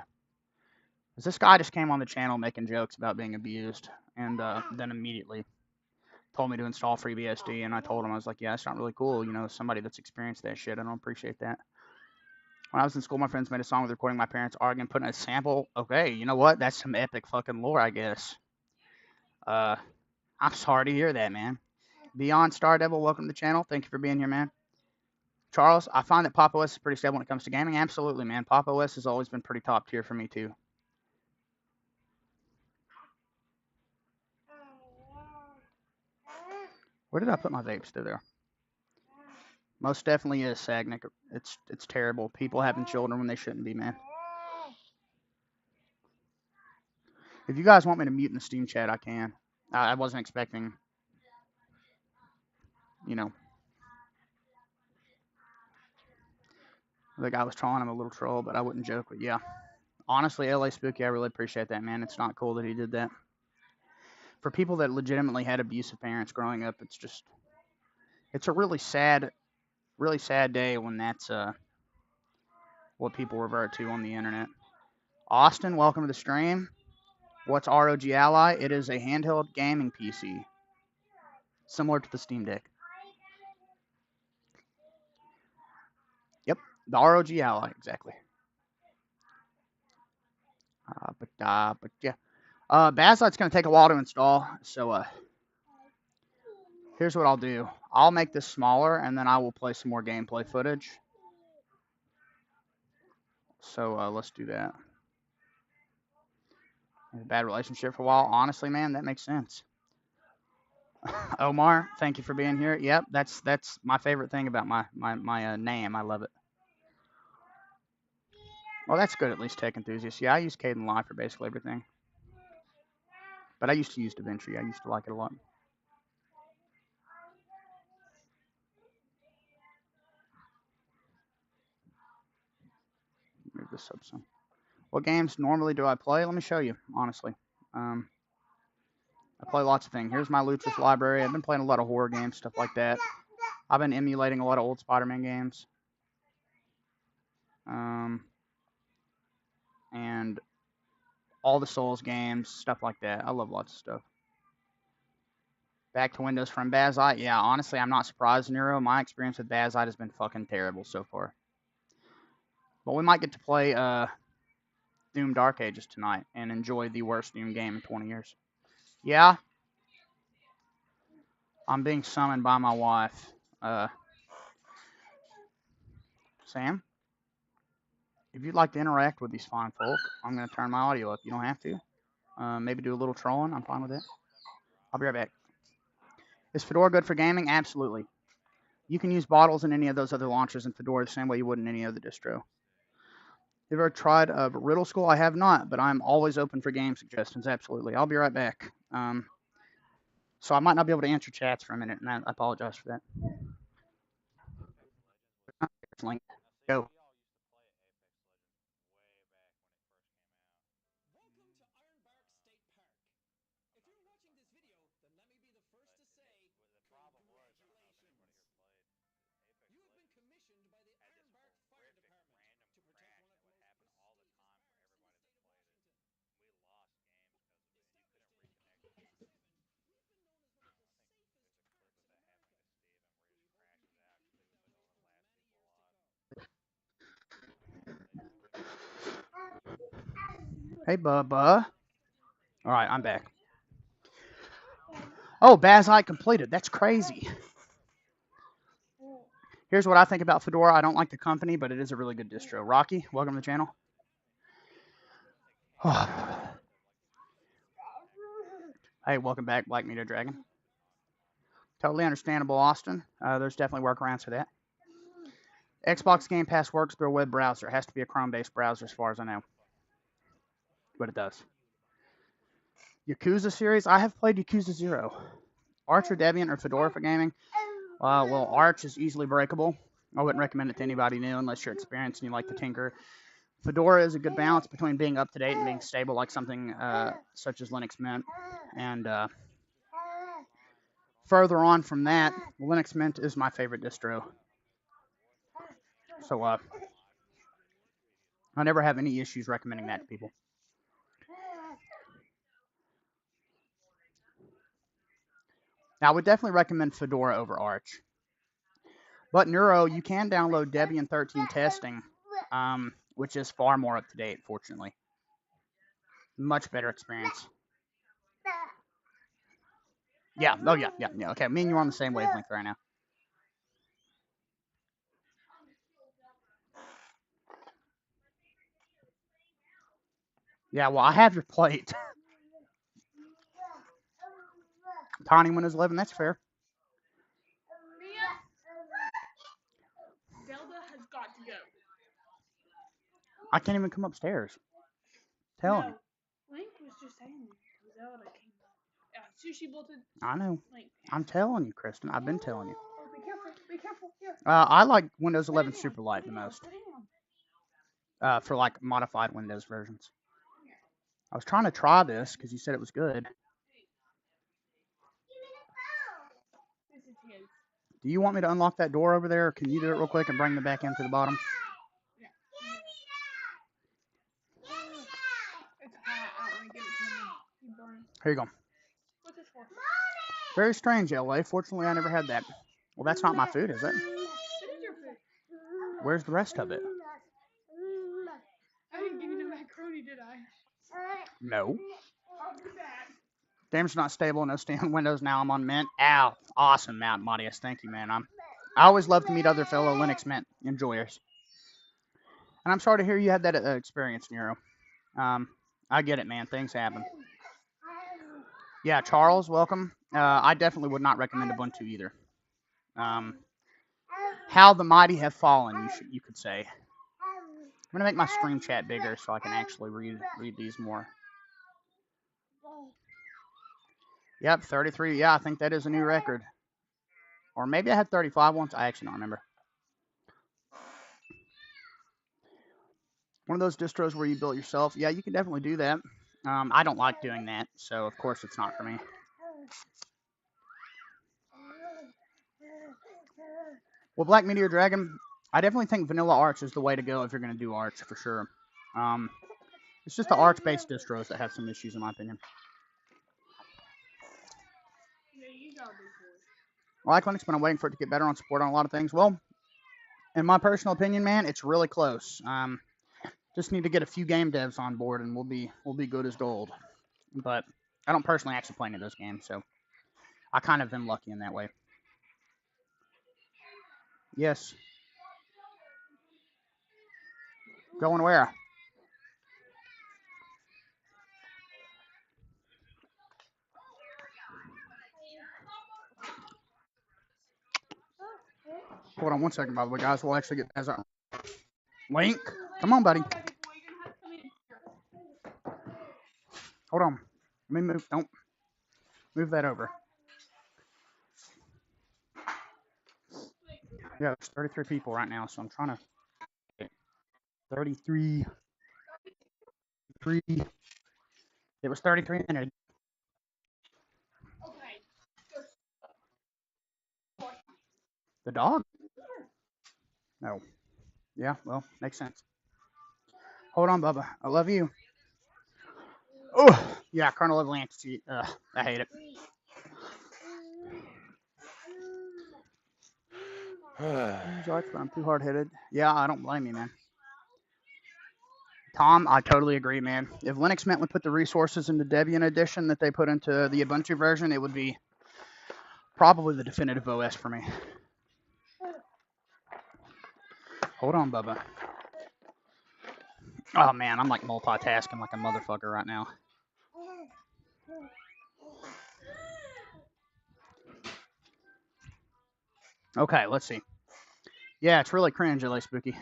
Because this guy just came on the channel making jokes about being abused and then immediately told me to install FreeBSD, and I told him, I was like, yeah, it's not really cool, somebody that's experienced that shit. I don't appreciate that. When I was in school, my friends made a song with recording my parents arguing, putting a sample. Okay, you know what? That's some epic fucking lore, I guess. I'm sorry to hear that, man. Beyond Star Devil, welcome to the channel. Thank you for being here, man. Charles, I find that Pop OS is pretty stable when it comes to gaming. Absolutely, man. Pop OS has always been pretty top tier for me, too. Where did I put my vapes through there? Most definitely is, Sagnick. It's terrible. People having children when they shouldn't be, man. If you guys want me to mute in the Steam chat, I can. I wasn't expecting, the guy was trolling him a little troll, but I wouldn't joke. But yeah, honestly, LA Spooky, I really appreciate that, man. It's not cool that he did that. For people that legitimately had abusive parents growing up, it's a really sad day when that's what people revert to on the internet. Austin, welcome to the stream. What's R0G ALLY? It is a handheld gaming PC, similar to the Steam Deck. Yep, the R0G ALLY, exactly. But yeah. Basslight's going to take a while to install, so here's what I'll do. I'll make this smaller, and then I will play some more gameplay footage. So let's do that. A bad relationship for a while. Honestly, man, that makes sense. Omar, thank you for being here. Yep, that's my favorite thing about my name. I love it. Well, that's good, at least tech enthusiast. Yeah, I use Kdenlive for basically everything. But I used to use DaVinci. I used to like it a lot. Move this up some. What games normally do I play? Let me show you, honestly. I play lots of things. Here's my Lutris library. I've been playing a lot of horror games, stuff like that. I've been emulating a lot of old Spider-Man games. And all the Souls games, stuff like that. I love lots of stuff. Back to Windows from Bazite. Yeah, honestly, I'm not surprised, Nero. My experience with Bazite has been fucking terrible so far. But we might get to play Doom Dark Ages tonight and enjoy the worst Doom game in 20 years. Yeah? I'm being summoned by my wife. Sam? If you'd like to interact with these fine folk, I'm going to turn my audio up. You don't have to. Maybe do a little trolling. I'm fine with it. I'll be right back. Is Fedora good for gaming? Absolutely. You can use bottles in any of those other launchers in Fedora the same way you would in any other distro. Have you ever tried Riddle School? I have not, but I'm always open for game suggestions. Absolutely. I'll be right back. So I might not be able to answer chats for a minute, and I apologize for that. Go. Hey, Bubba. All right, I'm back. Oh, Bazite completed. That's crazy. Here's what I think about Fedora. I don't like the company, but it is a really good distro. Rocky, welcome to the channel. Hey, welcome back, Black Meteor Dragon. Totally understandable, Austin. There's definitely workarounds for that. Xbox Game Pass works through a web browser. It has to be a Chrome-based browser as far as I know. But it does. Yakuza series? I have played Yakuza 0. Arch or Debian or Fedora for gaming? Well, Arch is easily breakable. I wouldn't recommend it to anybody new unless you're experienced and you like to tinker. Fedora is a good balance between being up-to-date and being stable, like something such as Linux Mint. And further on from that, Linux Mint is my favorite distro. So I never have any issues recommending that to people. Now, I would definitely recommend Fedora over Arch. But Neuro, you can download Debian 13 testing, which is far more up-to-date, fortunately. Much better experience. Yeah, oh yeah. Okay, me and you are on the same wavelength right now. Yeah, well, I have your plate. Tiny Windows 11, that's fair. Zelda has got to go. I can't even come upstairs. Tell him. Link was just saying Zelda came up. Yeah, sushi bolted. I know. Link. I'm telling you, Kristen. I've been telling you. Oh, be careful. Be careful. Here. I like Windows 11 Superlight the most. For like modified Windows versions. I was trying to try this because you said it was good. This is his. Do you want me to unlock that door over there, or can you do it real quick and bring them back in to the bottom? Yeah. It's hot. I don't want to give it to him. Here you go. What's this for? Very strange, LA. Fortunately, I never had that. Well, that's not my food, is it? It is your food. Where's the rest of it? I didn't give you no macaroni, did I? No. I'll do that. Game's not stable. No stay on Windows. Now I'm on Mint. Ow. Awesome, Mount Modius. Thank you, man. I always love to meet other fellow Linux Mint enjoyers. And I'm sorry to hear you had that experience, Nero. I get it, man. Things happen. Yeah, Charles, welcome. I definitely would not recommend Ubuntu either. How the mighty have fallen, you could say. I'm going to make my stream chat bigger so I can actually read these more. Yep, 33. Yeah, I think that is a new record. Or maybe I had 35 once. I actually don't remember. One of those distros where you built yourself. Yeah, you can definitely do that. I don't like doing that, so of course it's not for me. Well, Black Meteor Dragon, I definitely think Vanilla Arch is the way to go if you're going to do Arch, for sure. It's just the Arch-based distros that have some issues, in my opinion. I like Linux, but I'm waiting for it to get better on support on a lot of things. Well, in my personal opinion, man, it's really close. Just need to get a few game devs on board, and we'll be good as gold. But I don't personally actually play any of those games, so I kind of am lucky in that way. Yes. Going where? Hold on one second, by the way, guys. We'll actually get as our Link. Come on, buddy. Hold on. Let me move. Don't move that over. Yeah, there's 33 people right now, so I'm trying to. 33. 3. It was 33 minutes. The dog? No. Yeah, well, makes sense. Hold on, Bubba. I love you. Oh, yeah, Colonel of Lancey. I hate it. I'm too hard-headed. Yeah, I don't blame you, man. Tom, I totally agree, man. If Linux Mint would put the resources into Debian Edition that they put into the Ubuntu version, it would be probably the definitive OS for me. Hold on, Bubba. Oh, man, I'm like multitasking like a motherfucker right now. Okay, let's see. Yeah, it's really cringe, LA Spooky.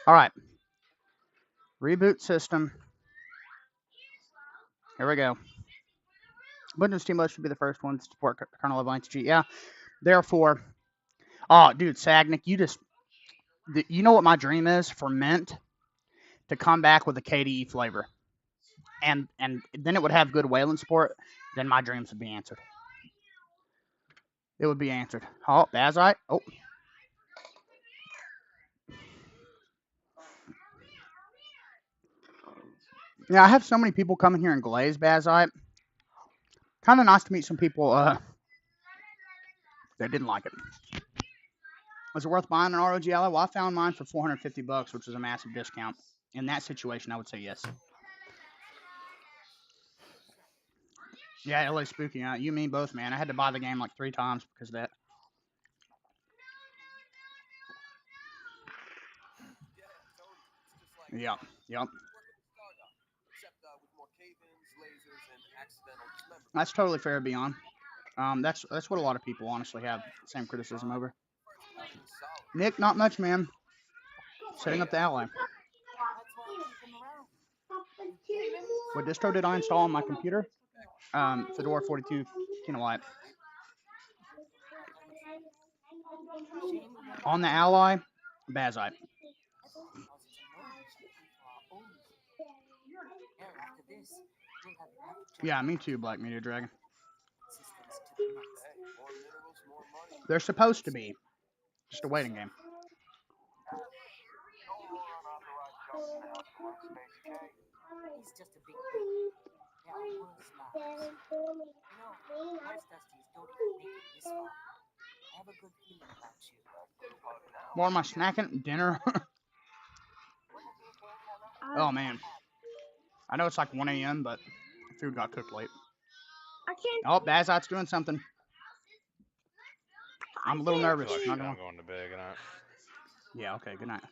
All right. Reboot system. Here we go. Windows Team should be the first one to support kernel level INTG. Yeah. Therefore, oh, dude, Sagnick, you know what my dream is for Mint to come back with a KDE flavor, and then it would have good Wayland support. Then my dreams would be answered. It would be answered. Oh, Bazite. Oh. Yeah, I have so many people coming here and glaze Bazite. Kind of nice to meet some people that didn't like it. Was it worth buying an R0G ALLY? Well, I found mine for $450, which was a massive discount. In that situation, I would say yes. Yeah, LA Spooky. You mean both, man. I had to buy the game like 3 times because of that. Yep. That's totally fair, Beyond. That's what a lot of people honestly have the same criticism over. Nick, not much, man. Setting up the Ally. What distro did I install on my computer? Fedora 42 Kilowatt. On the Ally, Bazite. Yeah, me too, Black Media Dragon. They're supposed to be. Just a waiting game. He's just a big baby. There are worse lives. You know, most Dusties don't even make it this far. I have a good feeling about you. What am I snacking? Dinner? Oh, man. I know it's like 1 a.m., but food got cooked late. I can't. Oh, Bazite's doing something. I'm a little nervous. I'm going to bed. Good night. Yeah, okay, good night.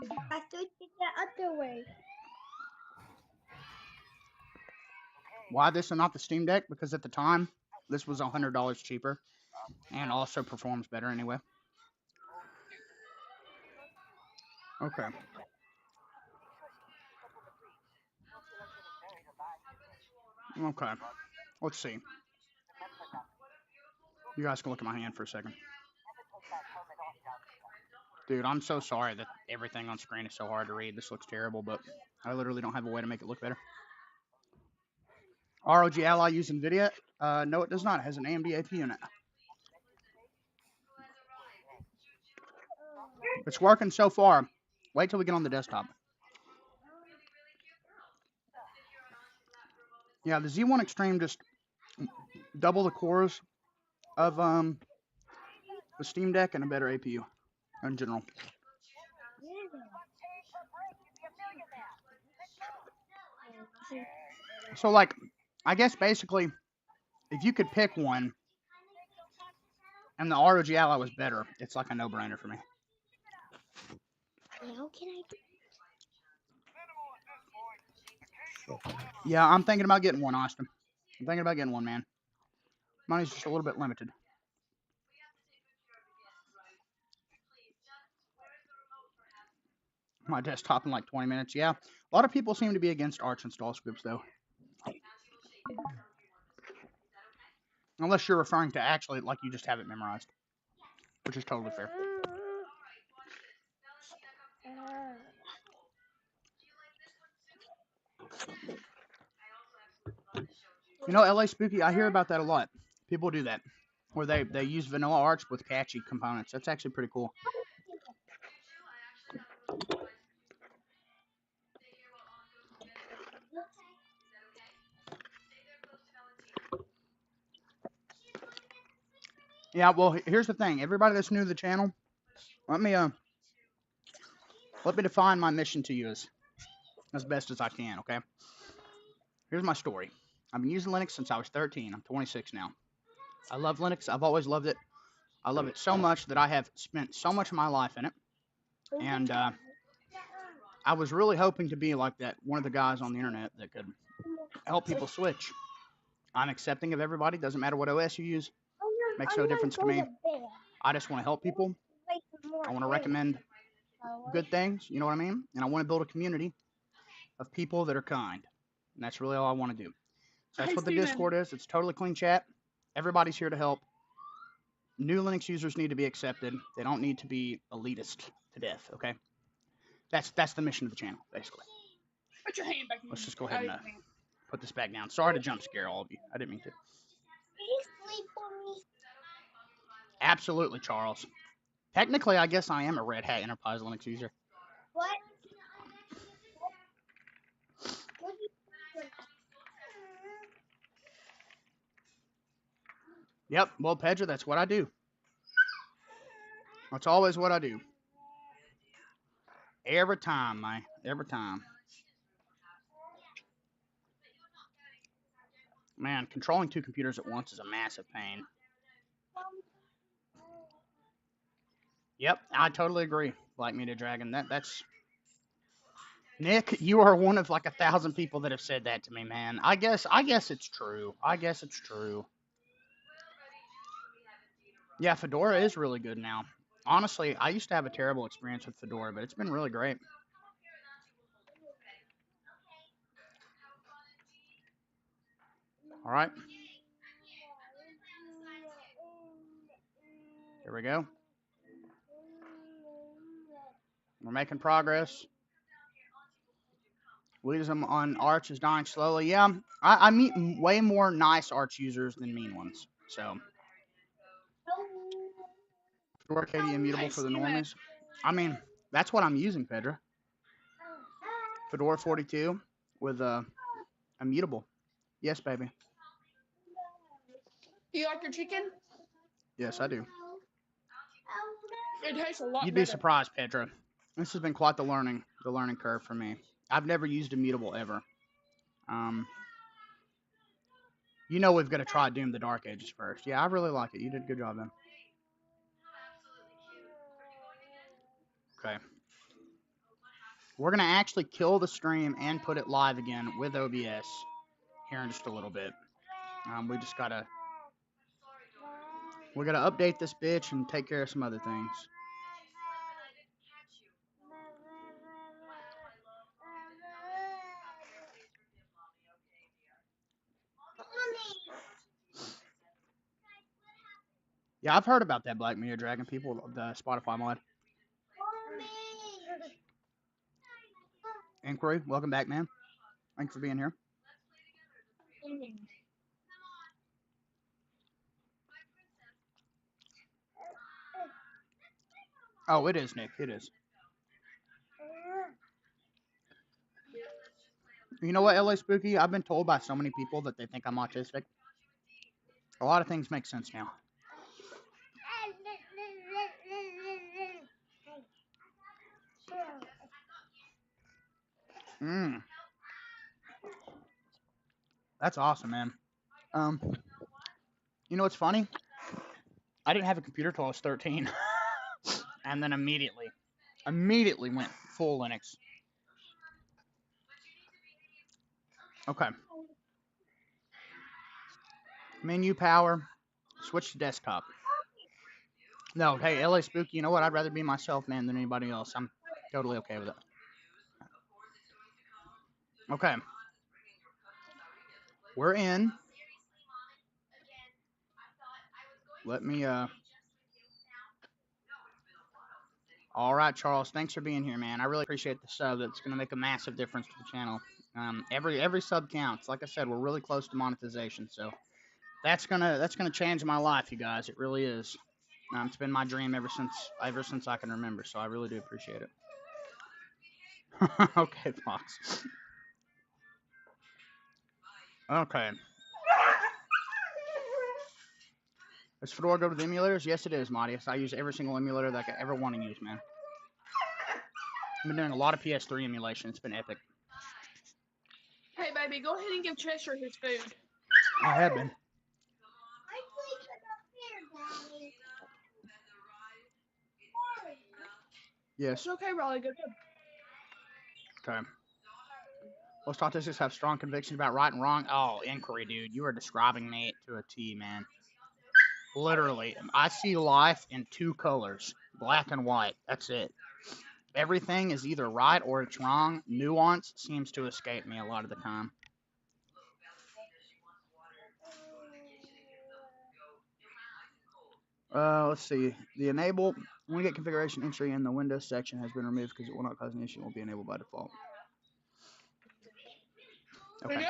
I have to take the other way. Why this and not the Steam Deck? Because at the time, this was $100 cheaper and also performs better anyway. Okay. Okay. Let's see. You guys can look at my hand for a second. Dude, I'm so sorry that everything on screen is so hard to read. This looks terrible, but I literally don't have a way to make it look better. R0G ALLY use NVIDIA? No, it does not. It has an AMD AP unit. It's working so far. Wait till we get on the desktop. Yeah, the Z1 Extreme just double the cores of the Steam Deck and a better APU in general. So, like, I guess basically, if you could pick one, and the R0G ALLY was better, it's like a no-brainer for me. Now can I do? Yeah, I'm thinking about getting one, Austin. I'm thinking about getting one, man. Money's just a little bit limited. My desktop in like 20 minutes. Yeah, a lot of people seem to be against Arch install scripts, though. Unless you're referring to actually, like, you just have it memorized, which is totally fair. You know, LA Spooky, I hear about that a lot. People do that, where they use vanilla Arch with catchy components. That's actually pretty cool. Yeah, well, here's the thing. Everybody that's new to the channel, let me define my mission to you as best as I can, okay? Here's my story. I've been using Linux since I was 13. I'm 26 now. I love Linux. I've always loved it. I love it so much that I have spent so much of my life in it. And I was really hoping to be like that, one of the guys on the internet that could help people switch. I'm accepting of everybody. Doesn't matter what OS you use. Makes no difference to me. I just want to help people. I want to recommend good things, you know what I mean? And I want to build a community of people that are kind. And that's really all I want to do. So that's what the Discord is. It's totally clean chat. Everybody's here to help. New Linux users need to be accepted. They don't need to be elitist to death, okay? That's the mission of the channel, basically. Put your hand back. Let's just go ahead and put this back down. Sorry to jump scare all of you. I didn't mean to. Absolutely, Charles. Technically, I guess I am a Red Hat Enterprise Linux user. What? Yep, well, Pedro, that's what I do. That's always what I do. Every time, man. Every time. Man, controlling two computers at once is a massive pain. Yep, I totally agree, Black Media Dragon. That's... Nick, you are one of like 1,000 people that have said that to me, man. I guess it's true. I guess it's true. Yeah, Fedora is really good now. Honestly, I used to have a terrible experience with Fedora, but it's been really great. All right. Here we go. We're making progress. Wisdom on Arch is dying slowly. Yeah, I meet way more nice Arch users than mean ones. So, Fedora KD immutable for the normies. I mean, that's what I'm using, Pedro. Fedora 42 with immutable. Yes, baby. You like your chicken? Yes, I do. It tastes a lot You'd be better. surprised, Pedro. This has been quite the learning curve for me. I've never used immutable ever. You know we've got to try Doom the Dark Ages first. Yeah, I really like it. You did a good job, then. Okay. We're going to actually kill the stream and put it live again with OBS here in just a little bit. We just got to... We're going to update this bitch and take care of some other things. Yeah, I've heard about that Black Media Dragon people, the Spotify mod. Inquiry, welcome back, man. Thanks for being here. Oh, it is, Nick. It is. You know what, LA Spooky? I've been told by so many people that they think I'm autistic. A lot of things make sense now. That's awesome, man. Um, you know what's funny? I didn't have a computer till I was 13, and then immediately went full Linux. Okay. Menu power. Switch to desktop. No, hey, LA Spooky, you know what? I'd rather be myself, man, than anybody else. I'm totally okay with it. Okay. We're in. Let me, All right, Charles. Thanks for being here, man. I really appreciate the sub. That's going to make a massive difference to the channel. Every sub counts. Like I said, we're really close to monetization, so that's gonna change my life, you guys. It really is. It's been my dream ever since I can remember. So I really do appreciate it. Okay, Fox. Okay. Is Fedora go to the emulators? Yes, it is, Madius. I use every single emulator that I could ever want to use, man. I've been doing a lot of PS3 emulation. It's been epic. Hey, baby, go ahead and give Chester his food. I have been. Yes. It's okay, Raleigh. Go. Okay. Most autistics have strong convictions about right and wrong. Oh, inquiry, dude. You are describing me to a T, man. Literally. I see life in two colors. Black and white. That's it. Everything is either right or it's wrong. Nuance seems to escape me a lot of the time. Let's see. The enable get configuration entry in the Windows section has been removed because it will not cause an issue. It will be enabled by default. Okay.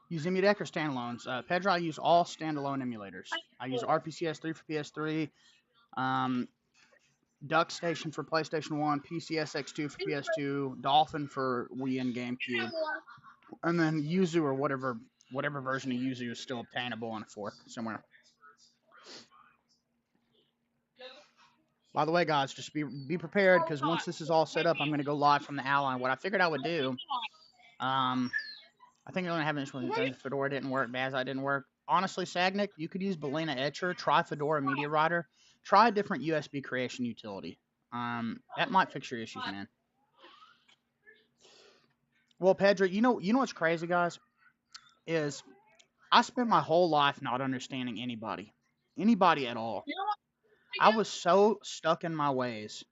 Use Emudec or standalones? Pedro, I use all standalone emulators. I use RPCS3 for PS3, DuckStation for PlayStation 1, PCSX2 for PS2, Dolphin for Wii and GameCube, and then Yuzu or whatever version of Yuzu is still obtainable on a fork somewhere. By the way, guys, just be prepared because once this is all set up, I'm going to go live from the Ally. What I figured I would do, I think I'm going to have an issue with Fedora didn't work, Bazai didn't work. Honestly, Sagnick, you could use Balena Etcher, try Fedora Media Writer, try a different USB creation utility. That might fix your issues, man. Well, Pedro, you know what's crazy, guys, is I spent my whole life not understanding anybody at all. I was so stuck in my ways.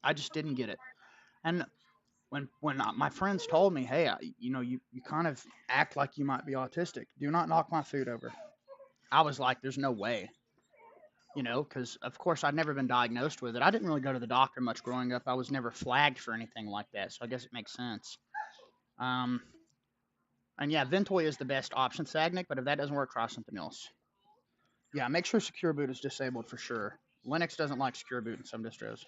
I just didn't get it. And when my friends told me, hey, you kind of act like you might be autistic. Do not knock my food over. I was like, there's no way. Because of course I'd never been diagnosed with it. I didn't really go to the doctor much growing up. I was never flagged for anything like that. So I guess it makes sense. And yeah, Ventoy is the best option, Sagnick, but if that doesn't work, try something else. Yeah, make sure Secure Boot is disabled for sure. Linux doesn't like Secure Boot in some distros.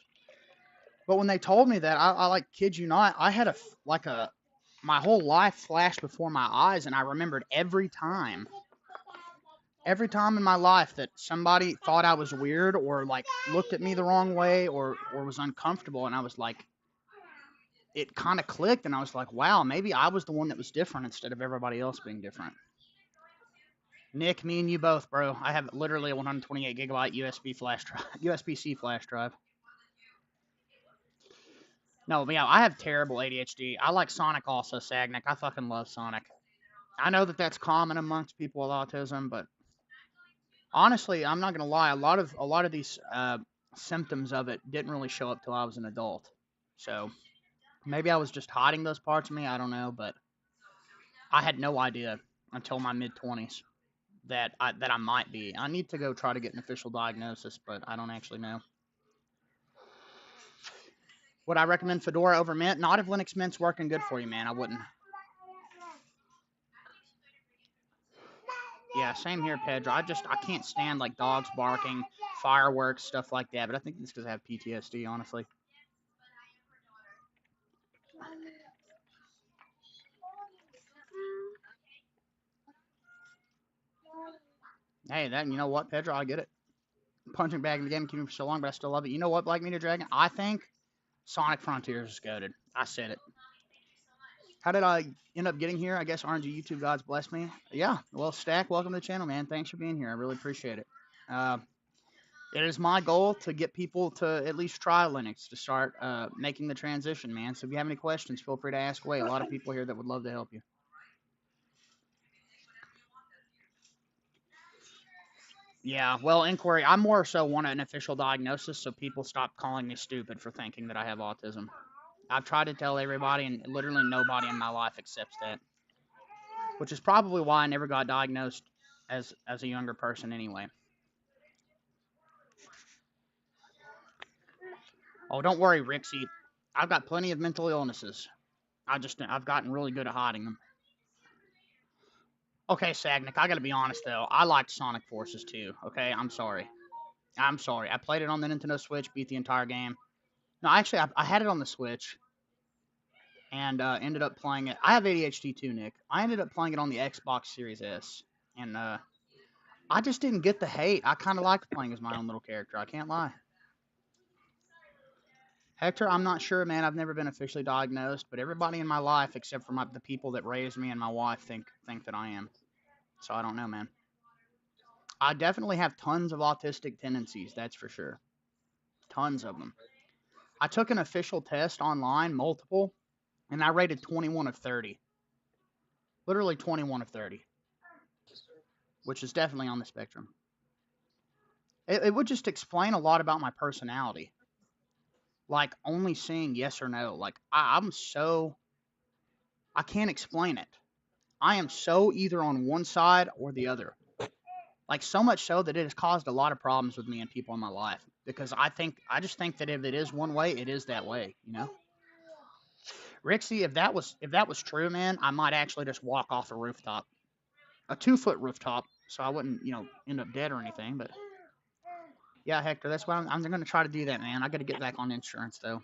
But when they told me that, I like, kid you not, I had my whole life flashed before my eyes, and I remembered every time in my life that somebody thought I was weird or like looked at me the wrong way or was uncomfortable, and I was like, it kind of clicked, and I was like, wow, maybe I was the one that was different instead of everybody else being different. Nick, me and you both, bro. I have literally a 128 gigabyte USB-C flash drive. No, yeah, I have terrible ADHD. I like Sonic also, Sagnick. I fucking love Sonic. I know that that's common amongst people with autism, but honestly, I'm not gonna lie. A lot of these symptoms of it didn't really show up till I was an adult. So maybe I was just hiding those parts of me. I don't know, but I had no idea until my mid-20s that I might be. I need to go try to get an official diagnosis, but I don't actually know. Would I recommend Fedora over Mint? Not if Linux Mint's working good for you, man. I wouldn't. Yeah, same here, Pedro. I can't stand like dogs barking, fireworks, stuff like that. But I think it's because I have PTSD, honestly. Hey, you know what, Pedro, I get it. Punching bag in the game keeping for so long, but I still love it. You know what, Black Meteor Dragon? I think Sonic Frontiers is goated. I said it. How did I end up getting here? I guess R0G YouTube gods bless me. Yeah, well, Stack, welcome to the channel, man. Thanks for being here. I really appreciate it. It is my goal to get people to at least try Linux, to start making the transition, man. So if you have any questions, feel free to ask away. A lot of people here that would love to help you. Yeah, well, inquiry, I more so want an official diagnosis so people stop calling me stupid for thinking that I have autism. I've tried to tell everybody, and literally nobody in my life accepts that. Which is probably why I never got diagnosed as a younger person anyway. Oh, don't worry, Rixie. I've got plenty of mental illnesses. I've gotten really good at hiding them. Okay, Sagnick, I gotta be honest though. I liked Sonic Forces too. Okay, I'm sorry. I played it on the Nintendo Switch, beat the entire game. No, actually, I had it on the Switch, and ended up playing it. I have ADHD too, Nick. I ended up playing it on the Xbox Series S, and I just didn't get the hate. I kind of liked playing as my own little character. I can't lie. Hector, I'm not sure, man. I've never been officially diagnosed, but everybody in my life, except for the people that raised me and my wife, think that I am. So I don't know, man. I definitely have tons of autistic tendencies, that's for sure. Tons of them. I took an official test online, multiple, and I rated 21 of 30. Literally 21 of 30. Which is definitely on the spectrum. It would just explain a lot about my personality. Like, only saying yes or no. Like, I can't explain it. I am so either on one side or the other. Like, so much so that it has caused a lot of problems with me and people in my life. Because I just think that if it is one way, it is that way, you know? Rixie, if that was true, man, I might actually just walk off a rooftop. A 2-foot rooftop, so I wouldn't, end up dead or anything, but... Yeah, Hector, that's why I'm going to try to do that, man. I got to get back on insurance, though.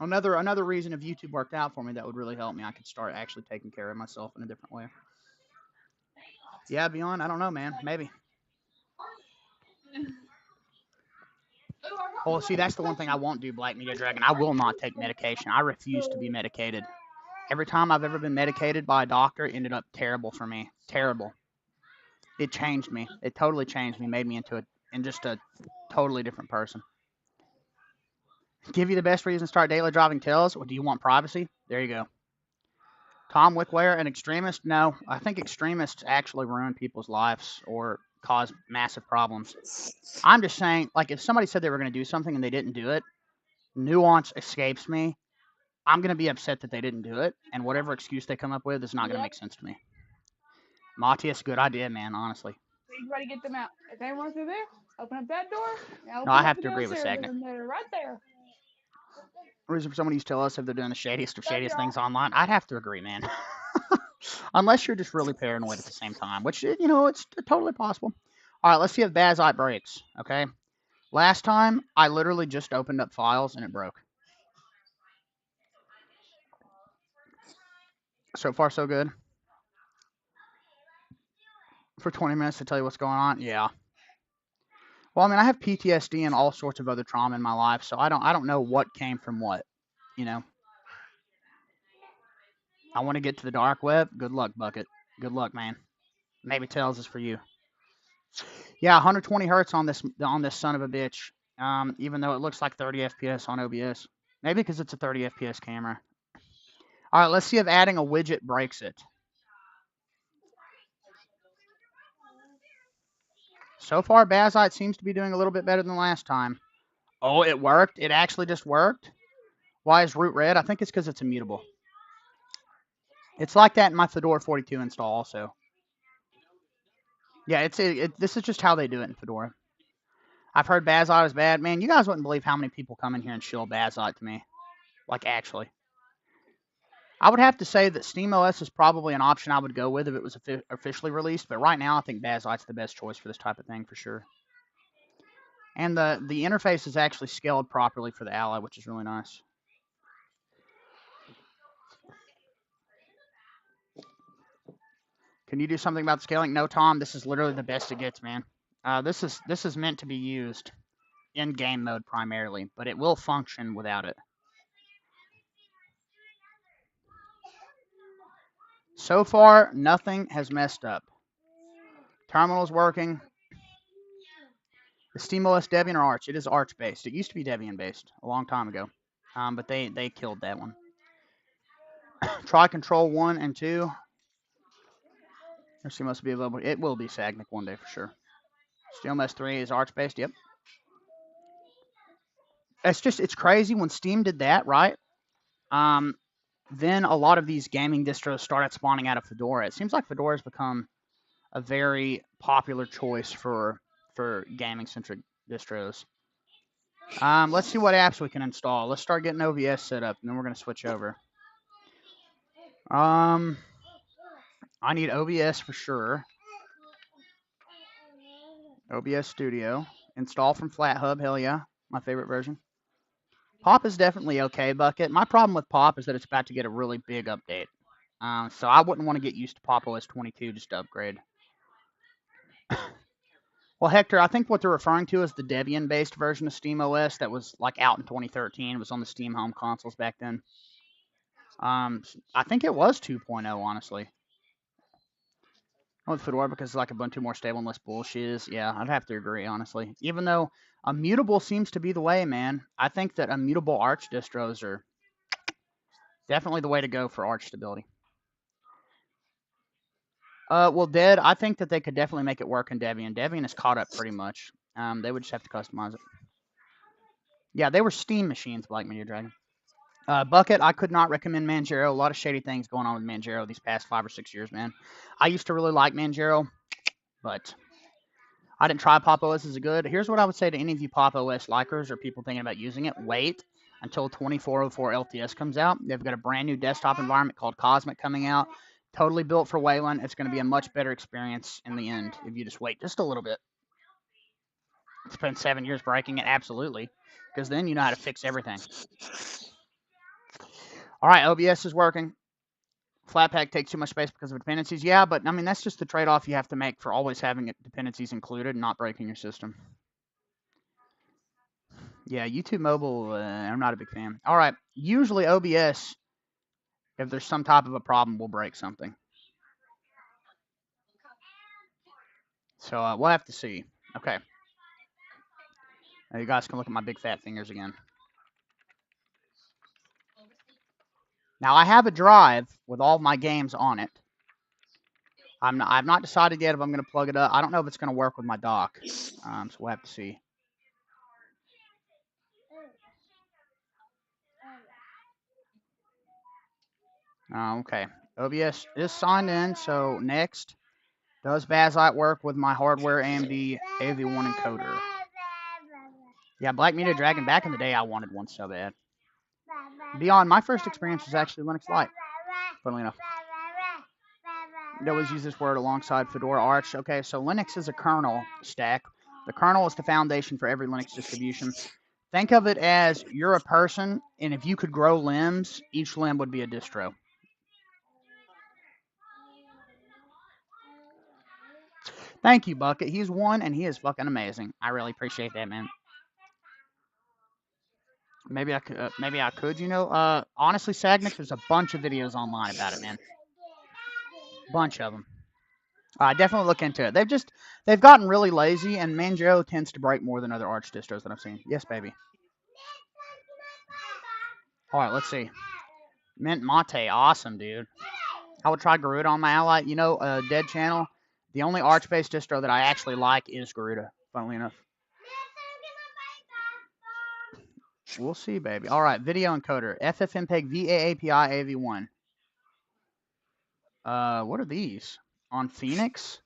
Another reason if YouTube worked out for me, that would really help me. I could start actually taking care of myself in a different way. Yeah, Beyond, I don't know, man. Maybe. Well, see, that's the one thing I won't do, Black Media Dragon. I will not take medication. I refuse to be medicated. Every time I've ever been medicated by a doctor, it ended up terrible for me. Terrible. It changed me. It totally changed me, made me into just a totally different person. Give you the best reason to start daily driving Tails, or do you want privacy? There you go. Tom Wickware, an extremist? No, I think extremists actually ruin people's lives or cause massive problems. I'm just saying, like, if somebody said they were going to do something and they didn't do it, nuance escapes me. I'm going to be upset that they didn't do it, and whatever excuse they come up with is not going to make sense to me. Matthias, good idea, man, honestly. You ready to get them out. If anyone's through there, open up that door. No, I have to agree with Sagnick. They're right there. Reason for somebody to tell us if they're doing the shadiest of shadiest things online, I'd have to agree, man. Unless you're just really paranoid at the same time, which, it's totally possible. All right, let's see if Bazite breaks, okay? Last time, I literally just opened up files and it broke. So far, so good. For 20 minutes to tell you what's going on? Yeah. Well, I mean, I have PTSD and all sorts of other trauma in my life, so I don't know what came from what, I want to get to the dark web. Good luck, Bucket. Good luck, man. Maybe Tails is for you. Yeah, 120 hertz on this son of a bitch. Even though it looks like 30 FPS on OBS. Maybe because it's a 30 FPS camera. All right, let's see if adding a widget breaks it. So far, Bazite seems to be doing a little bit better than last time. Oh, it worked? It actually just worked? Why is root red? I think it's because it's immutable. It's like that in my Fedora 42 install also. Yeah, this is just how they do it in Fedora. I've heard Bazite is bad. Man, you guys wouldn't believe how many people come in here and shill Bazite to me. Like, actually. I would have to say that SteamOS is probably an option I would go with if it was officially released, but right now I think Bazite's the best choice for this type of thing for sure. And the interface is actually scaled properly for the Ally, which is really nice. Can you do something about the scaling? No, Tom. This is literally the best it gets, man. This is meant to be used in game mode primarily, but it will function without it. So far, nothing has messed up. Terminal's working. The SteamOS Debian or Arch? It is Arch based. It used to be Debian based a long time ago, but they killed that one. Try Control 1 and 2. SteamOS will be available. It will be Sagnic one day for sure. SteamOS 3 is Arch based. Yep. It's crazy when Steam did that, right? Then a lot of these gaming distros started spawning out of Fedora. It seems like Fedora has become a very popular choice for gaming-centric distros. Let's see what apps we can install. Let's start getting OBS set up, and then we're going to switch over. I need OBS for sure. OBS Studio. Install from FlatHub. Hell yeah. My favorite version. Pop is definitely okay, Bucket. My problem with Pop is that it's about to get a really big update. So I wouldn't want to get used to Pop OS 22 just to upgrade. Well, Hector, I think what they're referring to is the Debian-based version of SteamOS that was like out in 2013. It was on the Steam home consoles back then. I think it was 2.0, honestly. With Fedora because it's like Ubuntu more stable and less bullshit. Yeah, I'd have to agree, honestly. Even though immutable seems to be the way, man. I think that immutable Arch distros are definitely the way to go for Arch stability. Well, Dead, I think that they could definitely make it work in Debian. Debian is caught up pretty much. They would just have to customize it. Yeah, they were Steam machines, Black Media Dragon. Bucket, I could not recommend Manjaro. A lot of shady things going on with Manjaro these past 5 or 6 years, man. I used to really like Manjaro, but I didn't try Pop OS as a good. Here's what I would say to any of you Pop OS likers or people thinking about using it. Wait until 2404 LTS comes out. They've got a brand new desktop environment called Cosmic coming out. Totally built for Wayland. It's going to be a much better experience in the end if you just wait just a little bit. Spend 7 years breaking it, absolutely, because then you know how to fix everything. All right, OBS is working. Flatpak takes too much space because of dependencies. Yeah, but I mean, that's just the trade-off you have to make for always having dependencies included and not breaking your system. Yeah, YouTube mobile, I'm not a big fan. All right, usually OBS, if there's some type of a problem, will break something. So we'll have to see. Okay. Now you guys can look at my big fat fingers again. Now I have a drive with all my games on it. I've not decided yet if I'm going to plug it up. I don't know if it's going to work with my dock. So we'll have to see. Okay. OBS is signed in, so next. Does Bazzite work with my hardware AMD AV1 encoder? Yeah, Black Media Dragon, back in the day, I wanted one so bad. Beyond, my first experience was actually Linux Lite, funnily enough. They always use this word alongside Fedora Arch. Okay, so Linux is a kernel stack. The kernel is the foundation for every Linux distribution. Think of it as you're a person, and if you could grow limbs, each limb would be a distro. Thank you, Bucket. He's one, and he is fucking amazing. I really appreciate that, man. Maybe I could, you know. Honestly, Sagnic, there's a bunch of videos online about it, man. Bunch of them. Definitely look into it. They've gotten really lazy, and Manjaro tends to break more than other Arch distros that I've seen. Yes, baby. All right, let's see. Mint Mate, awesome, dude. I would try Garuda on my Ally. You know, Dead Channel, the only Arch-based distro that I actually like is Garuda, funnily enough. We'll see, baby. All right, video encoder. FFmpeg VAAPI AV1. What are these? On Phoenix?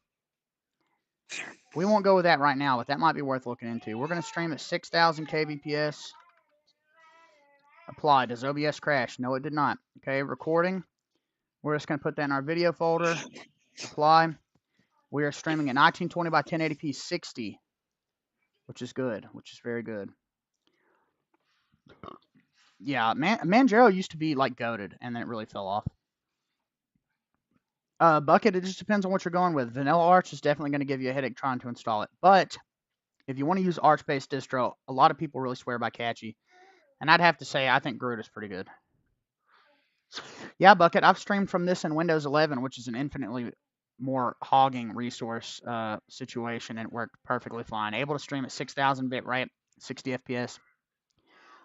We won't go with that right now, but that might be worth looking into. We're going to stream at 6,000 kbps. Apply. Does OBS crash? No, it did not. Okay, recording. We're just going to put that in our video folder. Apply. We are streaming at 1920 by 1080p 60. which is good, which is very good. Yeah, Manjaro used to be like goated, and then it really fell off. Bucket, it just depends on what you're going with. Vanilla Arch is definitely going to give you a headache trying to install it. But if you want to use Arch-based distro, a lot of people really swear by Catchy. And I'd have to say, I think Gh0st is pretty good. Yeah, Bucket, I've streamed from this in Windows 11, which is an infinitely more hogging resource situation, and it worked perfectly fine. Able to stream at 6,000 bit rate, 60 FPS.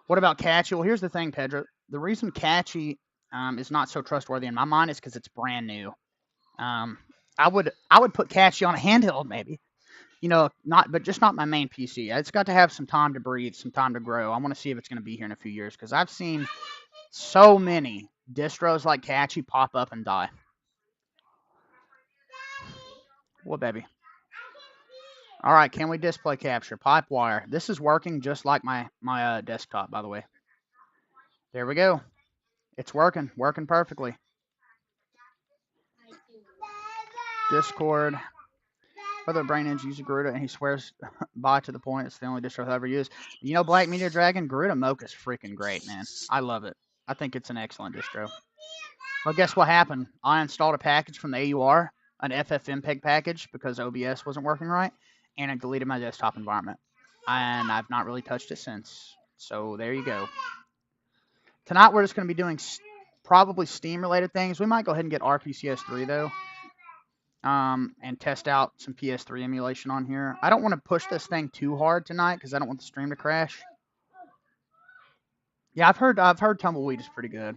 What about Catchy? Well, here's the thing, Pedro. The reason Catchy is not so trustworthy in my mind is because it's brand new. I would put Catchy on a handheld maybe, but just not my main PC. It's got to have some time to breathe, some time to grow. I want to see if it's going to be here in a few years because I've seen so many distros like Catchy pop up and die. What, baby? All right, can we display capture? Pipewire. This is working just like my desktop, by the way. There we go. It's working perfectly. Discord. Other brain engine uses Gh0st, and he swears by to the point it's the only distro I've ever used. Black Meteor Dragon, Gh0st Mocha is freaking great, man. I love it. I think it's an excellent distro. Well, guess what happened? I installed a package from the AUR, an FFmpeg package, because OBS wasn't working right, and it deleted my desktop environment. And I've not really touched it since. So there you go. Tonight we're just going to be doing probably Steam-related things. We might go ahead and get RPCS3, though. And test out some PS3 emulation on here. I don't want to push this thing too hard tonight because I don't want the stream to crash. Yeah, I've heard Tumbleweed is pretty good.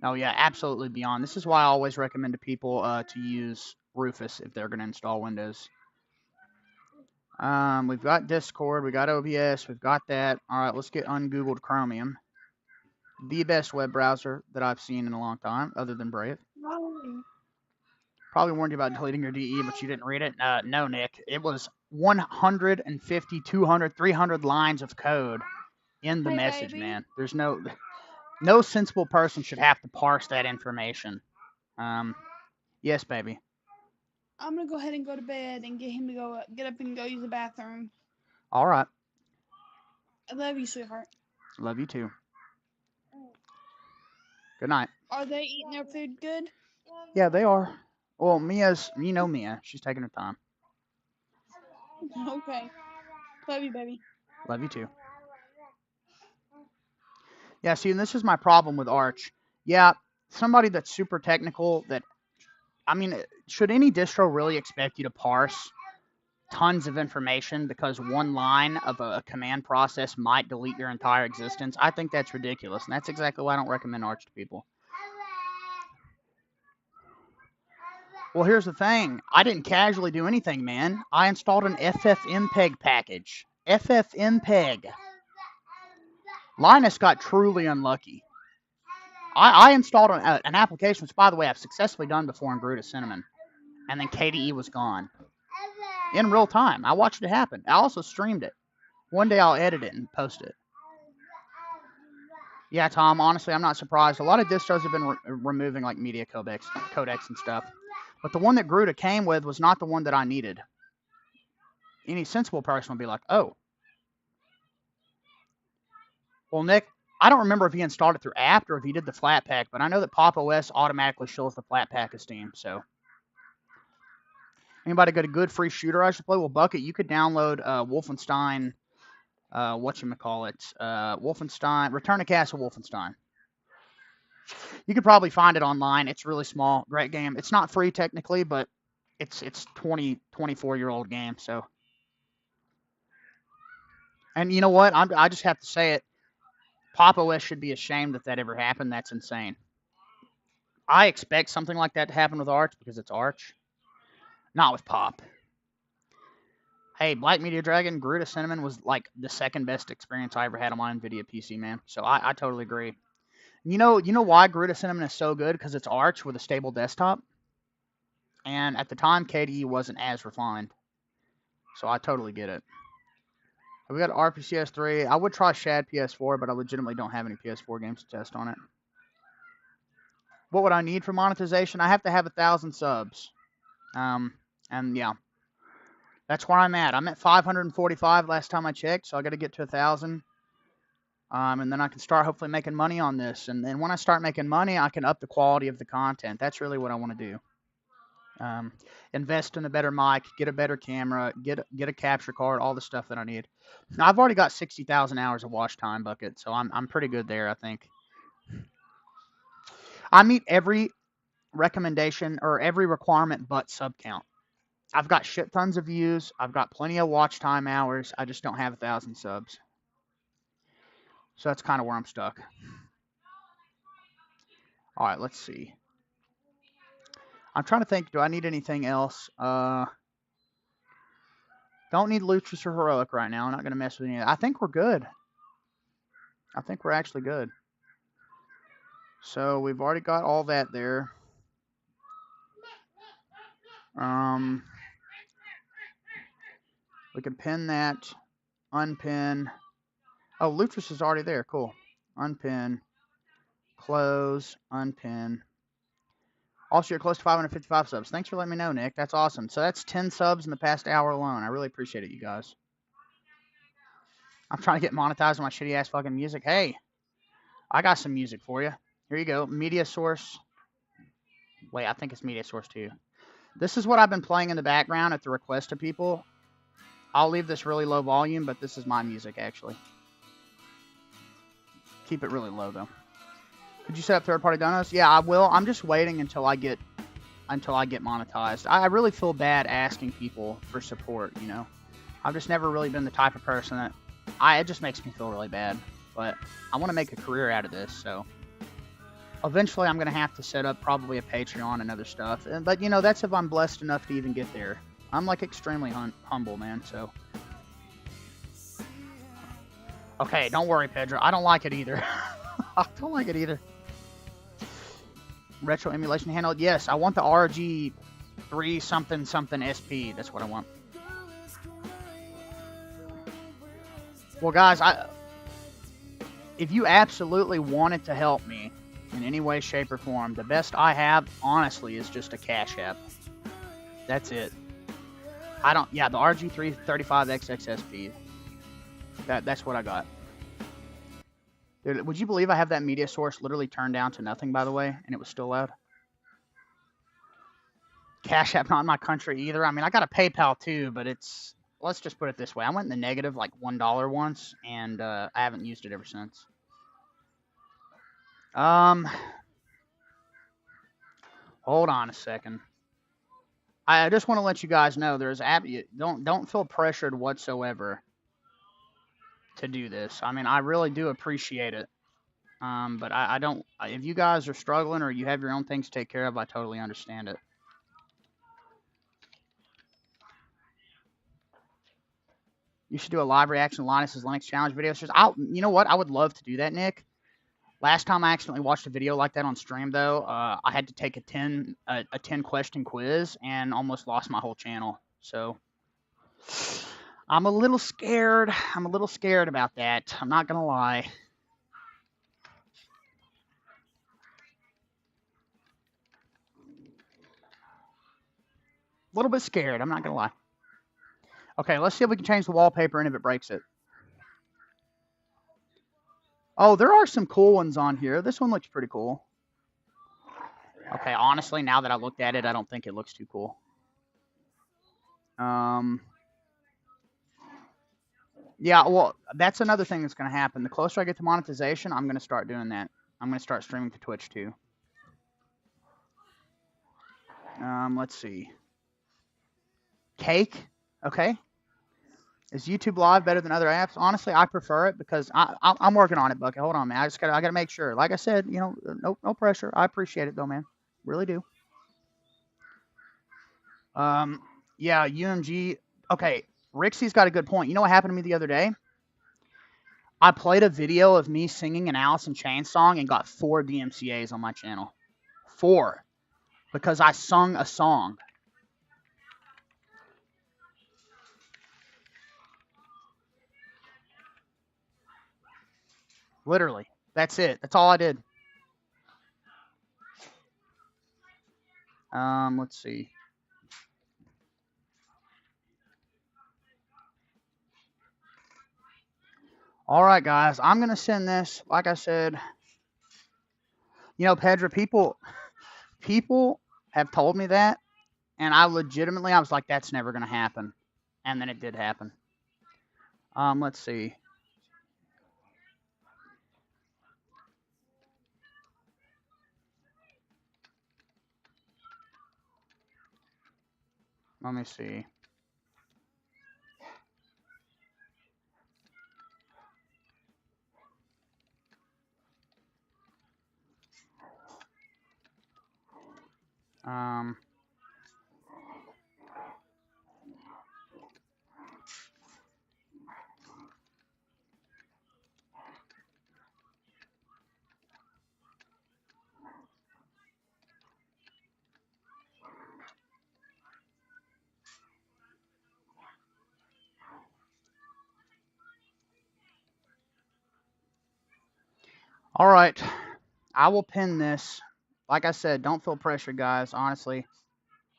Oh yeah, absolutely Beyond. This is why I always recommend to people to use Rufus if they're going to install Windows. We've got Discord, we got OBS, we've got that. All right, let's get ungoogled Chromium. The best web browser that I've seen in a long time, other than Brave. Probably warned you about deleting your DE, but you didn't read it. No, Nick. It was 150, 200, 300 lines of code in the message, baby. Man. There's no sensible person should have to parse that information. Yes, baby. I'm going to go ahead and go to bed and get him to get up and go use the bathroom. All right. I love you, sweetheart. Love you too. Good night. Are they eating their food good? Yeah, they are. Well, Mia's, Mia. She's taking her time. Okay. Love you, baby. Love you too. Yeah, see, and this is my problem with Arch. Yeah, somebody that's super technical should any distro really expect you to parse tons of information because one line of a command process might delete your entire existence? I think that's ridiculous, and that's exactly why I don't recommend Arch to people. Well, here's the thing. I didn't casually do anything, man. I installed an FFmpeg package. FFmpeg. Linus got truly unlucky. I installed an application, which, by the way, I've successfully done before in Gh0st Cinnamon. And then KDE was gone. In real time. I watched it happen. I also streamed it. One day I'll edit it and post it. Yeah, Tom, honestly, I'm not surprised. A lot of distros have been removing like media codecs and stuff. But the one that Gh0st came with was not the one that I needed. Any sensible person would be like, oh. Well, Nick, I don't remember if he installed it through apt or if he did the Flatpak, but I know that Pop! OS automatically shows the Flatpak as Steam, so. Anybody got a good free shooter I should play? Well, Bucket, you could download Wolfenstein, Wolfenstein, Return to Castle Wolfenstein. You could probably find it online. It's really small. Great game. It's not free technically, but it's 24-year-old game, so. And you know what? I just have to say it. Pop! OS should be ashamed that ever happened. That's insane. I expect something like that to happen with Arch because it's Arch. Not with Pop. Hey, Black Meteor Dragon, Gh0st Cinnamon was like the second best experience I ever had on my NVIDIA PC, man. So I totally agree. You know why Gh0st Cinnamon is so good? Because it's Arch with a stable desktop. And at the time, KDE wasn't as refined. So I totally get it. We got RPCS3. I would try Shad PS4, but I legitimately don't have any PS4 games to test on it. What would I need for monetization? I have to have 1,000 subs. And yeah, that's where I'm at. I'm at 545 last time I checked, so I got to get to 1,000. And then I can start hopefully making money on this. And then when I start making money, I can up the quality of the content. That's really what I want to do. Invest in a better mic, get a better camera, get a capture card, all the stuff that I need. Now, I've already got 60,000 hours of watch time, Bucket, so I'm pretty good there, I think. I meet every recommendation or every requirement but sub count. I've got shit tons of views. I've got plenty of watch time hours. I just don't have 1,000 subs. So that's kind of where I'm stuck. All right, let's see. I'm trying to think, do I need anything else? Don't need Lutrous or Heroic right now. I'm not going to mess with any of that. I think we're good. I think we're actually good. So we've already got all that there. We can pin that, unpin. Oh, Lutrous is already there. Cool. Unpin, close, unpin. Also, you're close to 555 subs. Thanks for letting me know, Nick. That's awesome. So that's 10 subs in the past hour alone. I really appreciate it, you guys. I'm trying to get monetized on my shitty ass fucking music. Hey, I got some music for you. Here you go. Media source. Wait, I think it's media source too. This is what I've been playing in the background at the request of people. I'll leave this really low volume, but this is my music actually. Keep it really low though. Could you set up third-party donos? Yeah, I will. I'm just waiting until I get monetized. I really feel bad asking people for support, you know. I've just never really been the type of person that it just makes me feel really bad. But I want to make a career out of this, so eventually I'm going to have to set up probably a Patreon and other stuff. But you know, that's if I'm blessed enough to even get there. I'm like extremely humble, man, so. Okay, don't worry, Pedro. I don't like it either. I don't like it either. Retro emulation handheld. Yes, I want the R0G 3 something something SP. That's what I want. Well, guys, if you absolutely wanted to help me in any way, shape, or form, the best I have, honestly, is just a Cash App. That's it. Yeah, the R0G 335XXSP. That's what I got. Dude, would you believe I have that media source literally turned down to nothing, by the way, and it was still loud? Cash App not in my country either. I mean, I got a PayPal too, but let's just put it this way. I went in the negative like $1 once, and I haven't used it ever since. Hold on a second. I just want to let you guys know don't feel pressured whatsoever to do this. I mean, I really do appreciate it. But I don't. If you guys are struggling or you have your own things to take care of, I totally understand it. You should do a live reaction to Linus's Linux challenge videos. You know what? I would love to do that, Nick. Last time I accidentally watched a video like that on stream, though, I had to take a 10 question quiz and almost lost my whole channel. So I'm a little scared. I'm a little scared about that. I'm not gonna lie. A little bit scared. I'm not gonna lie. Okay, let's see if we can change the wallpaper and if it breaks it. Oh, there are some cool ones on here. This one looks pretty cool. Okay, honestly, now that I looked at it, I don't think it looks too cool. Yeah, well, that's another thing that's going to happen. The closer I get to monetization, I'm going to start doing that. I'm going to start streaming to Twitch too. Let's see. Cake, okay. Is YouTube Live better than other apps? Honestly, I prefer it because I'm working on it, Bucket. Hold on, man. I gotta make sure. Like I said, you know, no pressure. I appreciate it though, man. Really do. Yeah, UMG. Okay, Rixie's got a good point. You know what happened to me the other day? I played a video of me singing an Alice in Chains song and got 4 DMCAs on my channel. 4. Because I sung a song. Literally. That's it. That's all I did. Let's see. All right, guys. I'm going to send this. Like I said, you know, Pedro, people have told me that. And I was like, that's never going to happen. And then it did happen. Let's see. Let me see. All right. I will pin this. Like I said, don't feel pressure, guys. Honestly,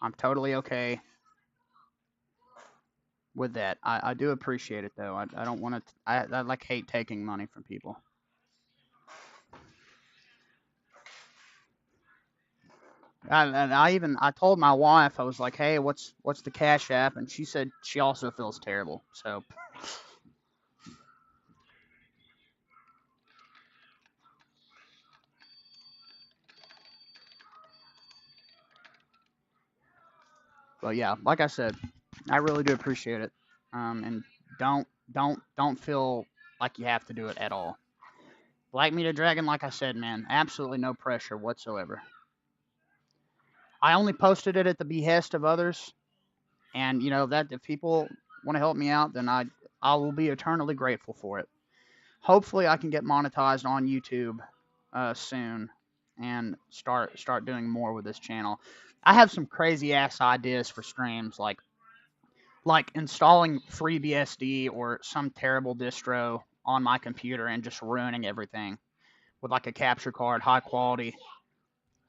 I'm totally okay with that. I do appreciate it, though. I don't want to. I like hate taking money from people. I told my wife, I was like, hey, what's the Cash App? And she said she also feels terrible. So, but yeah, like I said, I really do appreciate it. And don't feel like you have to do it at all. Black Meat Dragon, like I said, man, absolutely no pressure whatsoever. I only posted it at the behest of others, and you know that if people want to help me out, then I will be eternally grateful for it. Hopefully, I can get monetized on YouTube soon and start doing more with this channel. I have some crazy ass ideas for streams, like installing FreeBSD or some terrible distro on my computer and just ruining everything with like a capture card, high quality,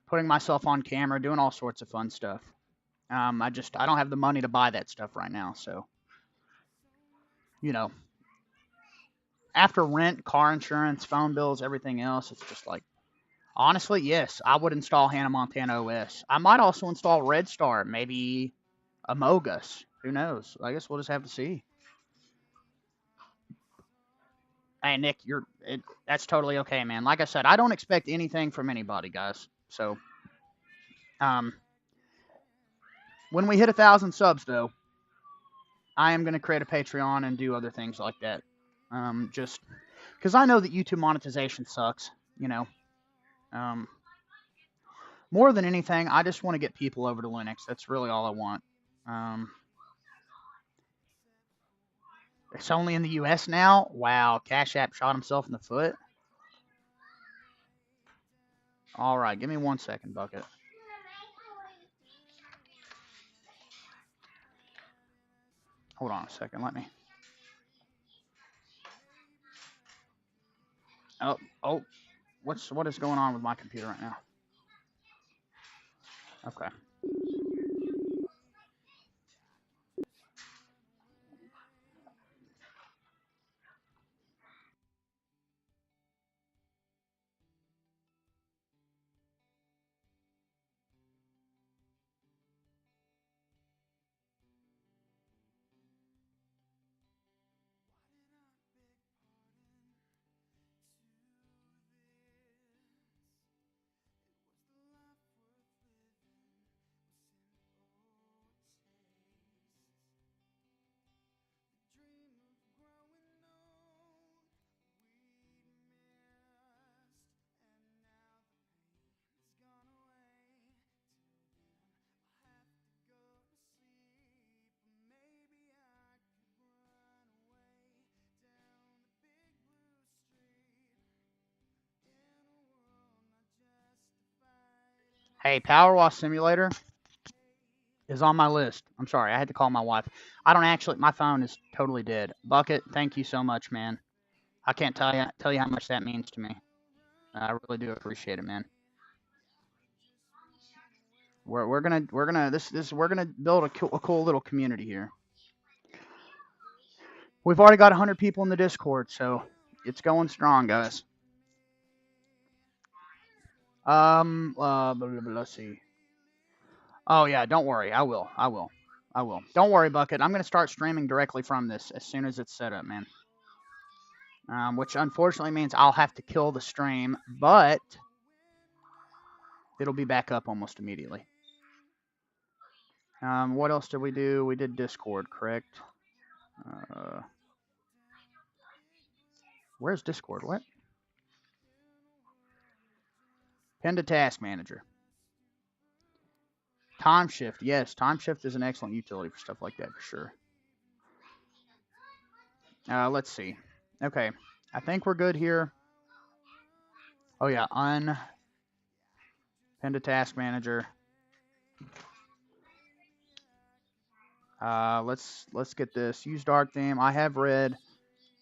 putting myself on camera, doing all sorts of fun stuff. I don't have the money to buy that stuff right now, so you know, after rent, car insurance, phone bills, everything else, it's just like, honestly, yes, I would install Hannah Montana OS. I might also install Red Star, maybe Amogus. Who knows? I guess we'll just have to see. Hey, Nick, that's totally okay, man. Like I said, I don't expect anything from anybody, guys. So, when we hit 1,000 subs, though, I am going to create a Patreon and do other things like that. Just because I know that YouTube monetization sucks, you know. More than anything, I just want to get people over to Linux. That's really all I want. It's only in the US now? Wow, Cash App shot himself in the foot. All right, give me 1 second, Bucket. Hold on a second, let me. Oh, what is going on with my computer right now? Okay. Hey, Power Wash Simulator is on my list. I'm sorry, I had to call my wife. My phone is totally dead. Bucket, thank you so much, man. I can't tell you how much that means to me. I really do appreciate it, man. We're gonna build a cool little community here. We've already got 100 people in the Discord, so It's going strong, guys. Let's see. Oh yeah, don't worry. I will. Don't worry, Bucket. I'm gonna start streaming directly from this as soon as it's set up, man. Which unfortunately means I'll have to kill the stream, but it'll be back up almost immediately. What else did we do? We did Discord, correct? Where's Discord? What? Pin to Task Manager. Time Shift. Yes, Time Shift is an excellent utility for stuff like that, for sure. Let's see. Okay, I think we're good here. Oh yeah, Pin to Task Manager. Let's get this. Use dark theme. I have red.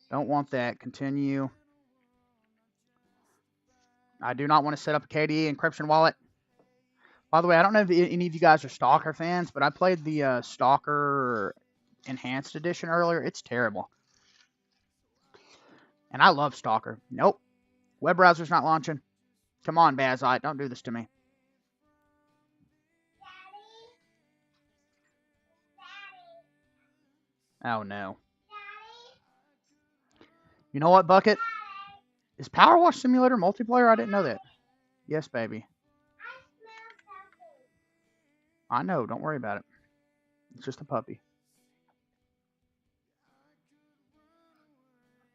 Don't want that. Continue. I do not want to set up a KDE encryption wallet. By the way, I don't know if any of you guys are Stalker fans, but I played the Stalker Enhanced Edition earlier. It's terrible. And I love Stalker. Nope. Web browser's not launching. Come on, Bazite. Don't do this to me. Oh, no. You know what, Bucket? Is Power Wash Simulator multiplayer? I didn't know that. Yes, baby. I know. Don't worry about it. It's just a puppy.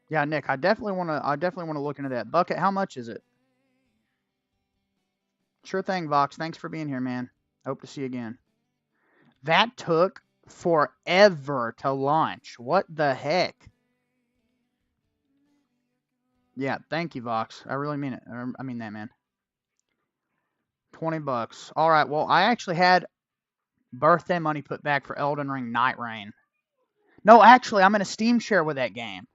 Yeah, Nick, I definitely want to look into that. Bucket, how much is it? Sure thing, Vox. Thanks for being here, man. Hope to see you again. That took forever to launch. What the heck? Yeah, thank you, Vox. I really mean it. I mean that, man. $20. All right, well, I actually had birthday money put back for Elden Ring Night Rain. No, actually, I'm in a Steam share with that game.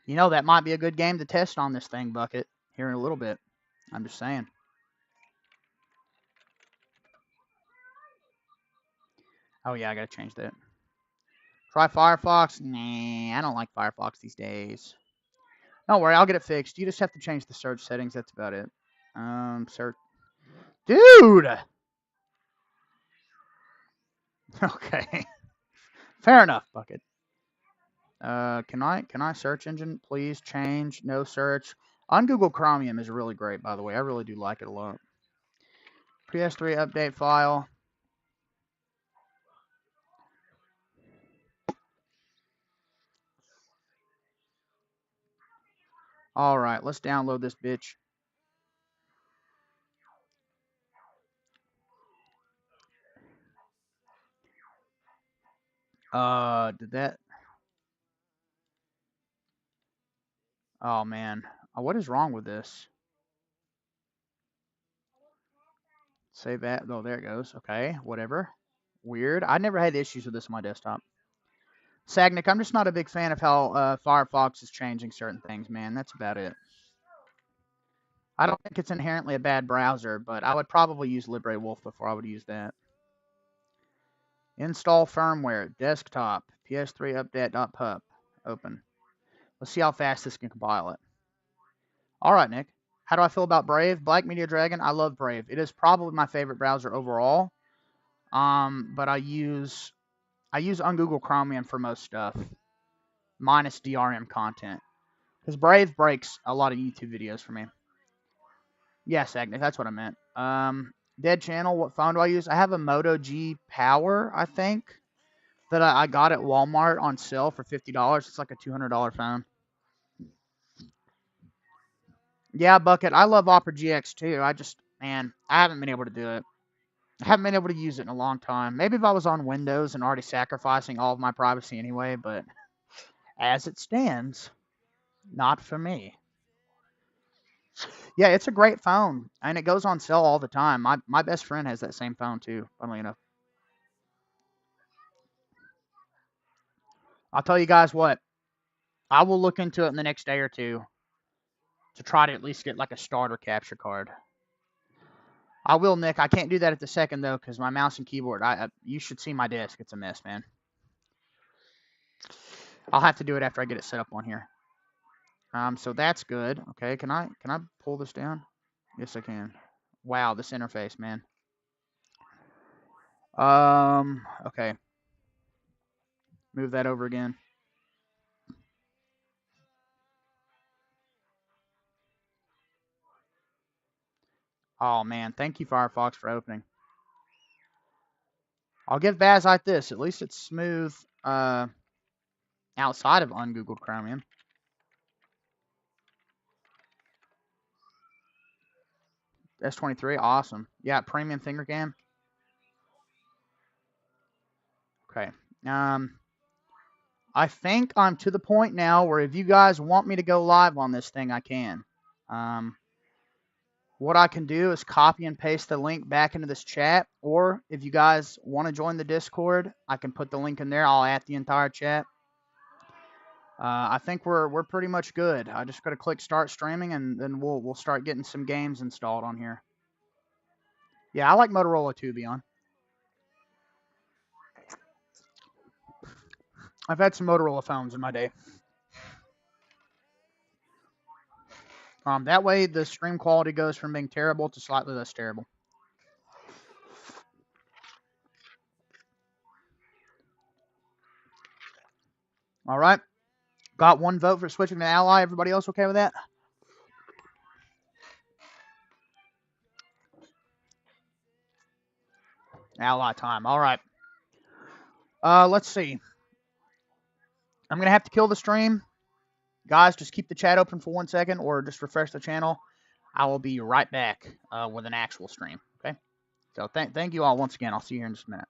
You know, that might be a good game to test on this thing, Bucket, here in a little bit. I'm just saying. Oh, yeah, I got to change that. Try Firefox? Nah, I don't like Firefox these days. Don't worry, I'll get it fixed. You just have to change the search settings. That's about it. Search. Dude! Okay. Fair enough, Bucket. Can I search engine please change? No search. On Google Chromium is really great, by the way. I really do like it a lot. PS3 update file. All right, let's download this bitch. Did that? Oh man, what is wrong with this? Save that. Oh, there it goes. Okay, whatever. Weird. I never had issues with this on my desktop. Sagnick, I'm just not a big fan of how Firefox is changing certain things, man. That's about it. I don't think it's inherently a bad browser, but I would probably use LibreWolf before I would use that. Install firmware, desktop, PS3 update.pup. Open. Let's see how fast this can compile it. All right, Nick. How do I feel about Brave? Black Media Dragon, I love Brave. It is probably my favorite browser overall. But I use on Google Chromium for most stuff, minus DRM content. Because Brave breaks a lot of YouTube videos for me. Yes, Agnes, that's what I meant. Dead Channel, what phone do I use? I have a Moto G Power, I think, that I got at Walmart on sale for $50. It's like a $200 phone. Yeah, Bucket, I love Opera GX too. I haven't been able to do it. I haven't been able to use it in a long time. Maybe if I was on Windows and already sacrificing all of my privacy anyway, but as it stands, not for me. Yeah, it's a great phone, and it goes on sale all the time. My best friend has that same phone too, funnily enough. I'll tell you guys what, I will look into it in the next day or two to try to at least get like a starter capture card. I will, Nick. I can't do that at the second though, because my mouse and keyboard. You should see my desk. It's a mess, man. I'll have to do it after I get it set up on here. So that's good. Okay, can I pull this down? Yes, I can. Wow, this interface, man. Okay. Move that over again. Oh man, thank you Firefox for opening. I'll give Vazite this. At least it's smooth outside of ungoogled Chromium. S23, awesome. Yeah, premium finger cam. Okay. I think I'm to the point now where if you guys want me to go live on this thing, I can. What I can do is copy and paste the link back into this chat, or if you guys want to join the Discord, I can put the link in there. I'll add the entire chat. I think we're pretty much good. I just got to click start streaming, and then we'll start getting some games installed on here. Yeah, I like Motorola too, Beyond. I've had some Motorola phones in my day. That way the stream quality goes from being terrible to slightly less terrible. All right. Got one vote for switching to Ally. Everybody else okay with that? Ally time. All right. Let's see. I'm going to have to kill the stream. Guys, just keep the chat open for 1 second or just refresh the channel. I will be right back with an actual stream. Okay? So thank you all once again. I'll see you here in just a minute.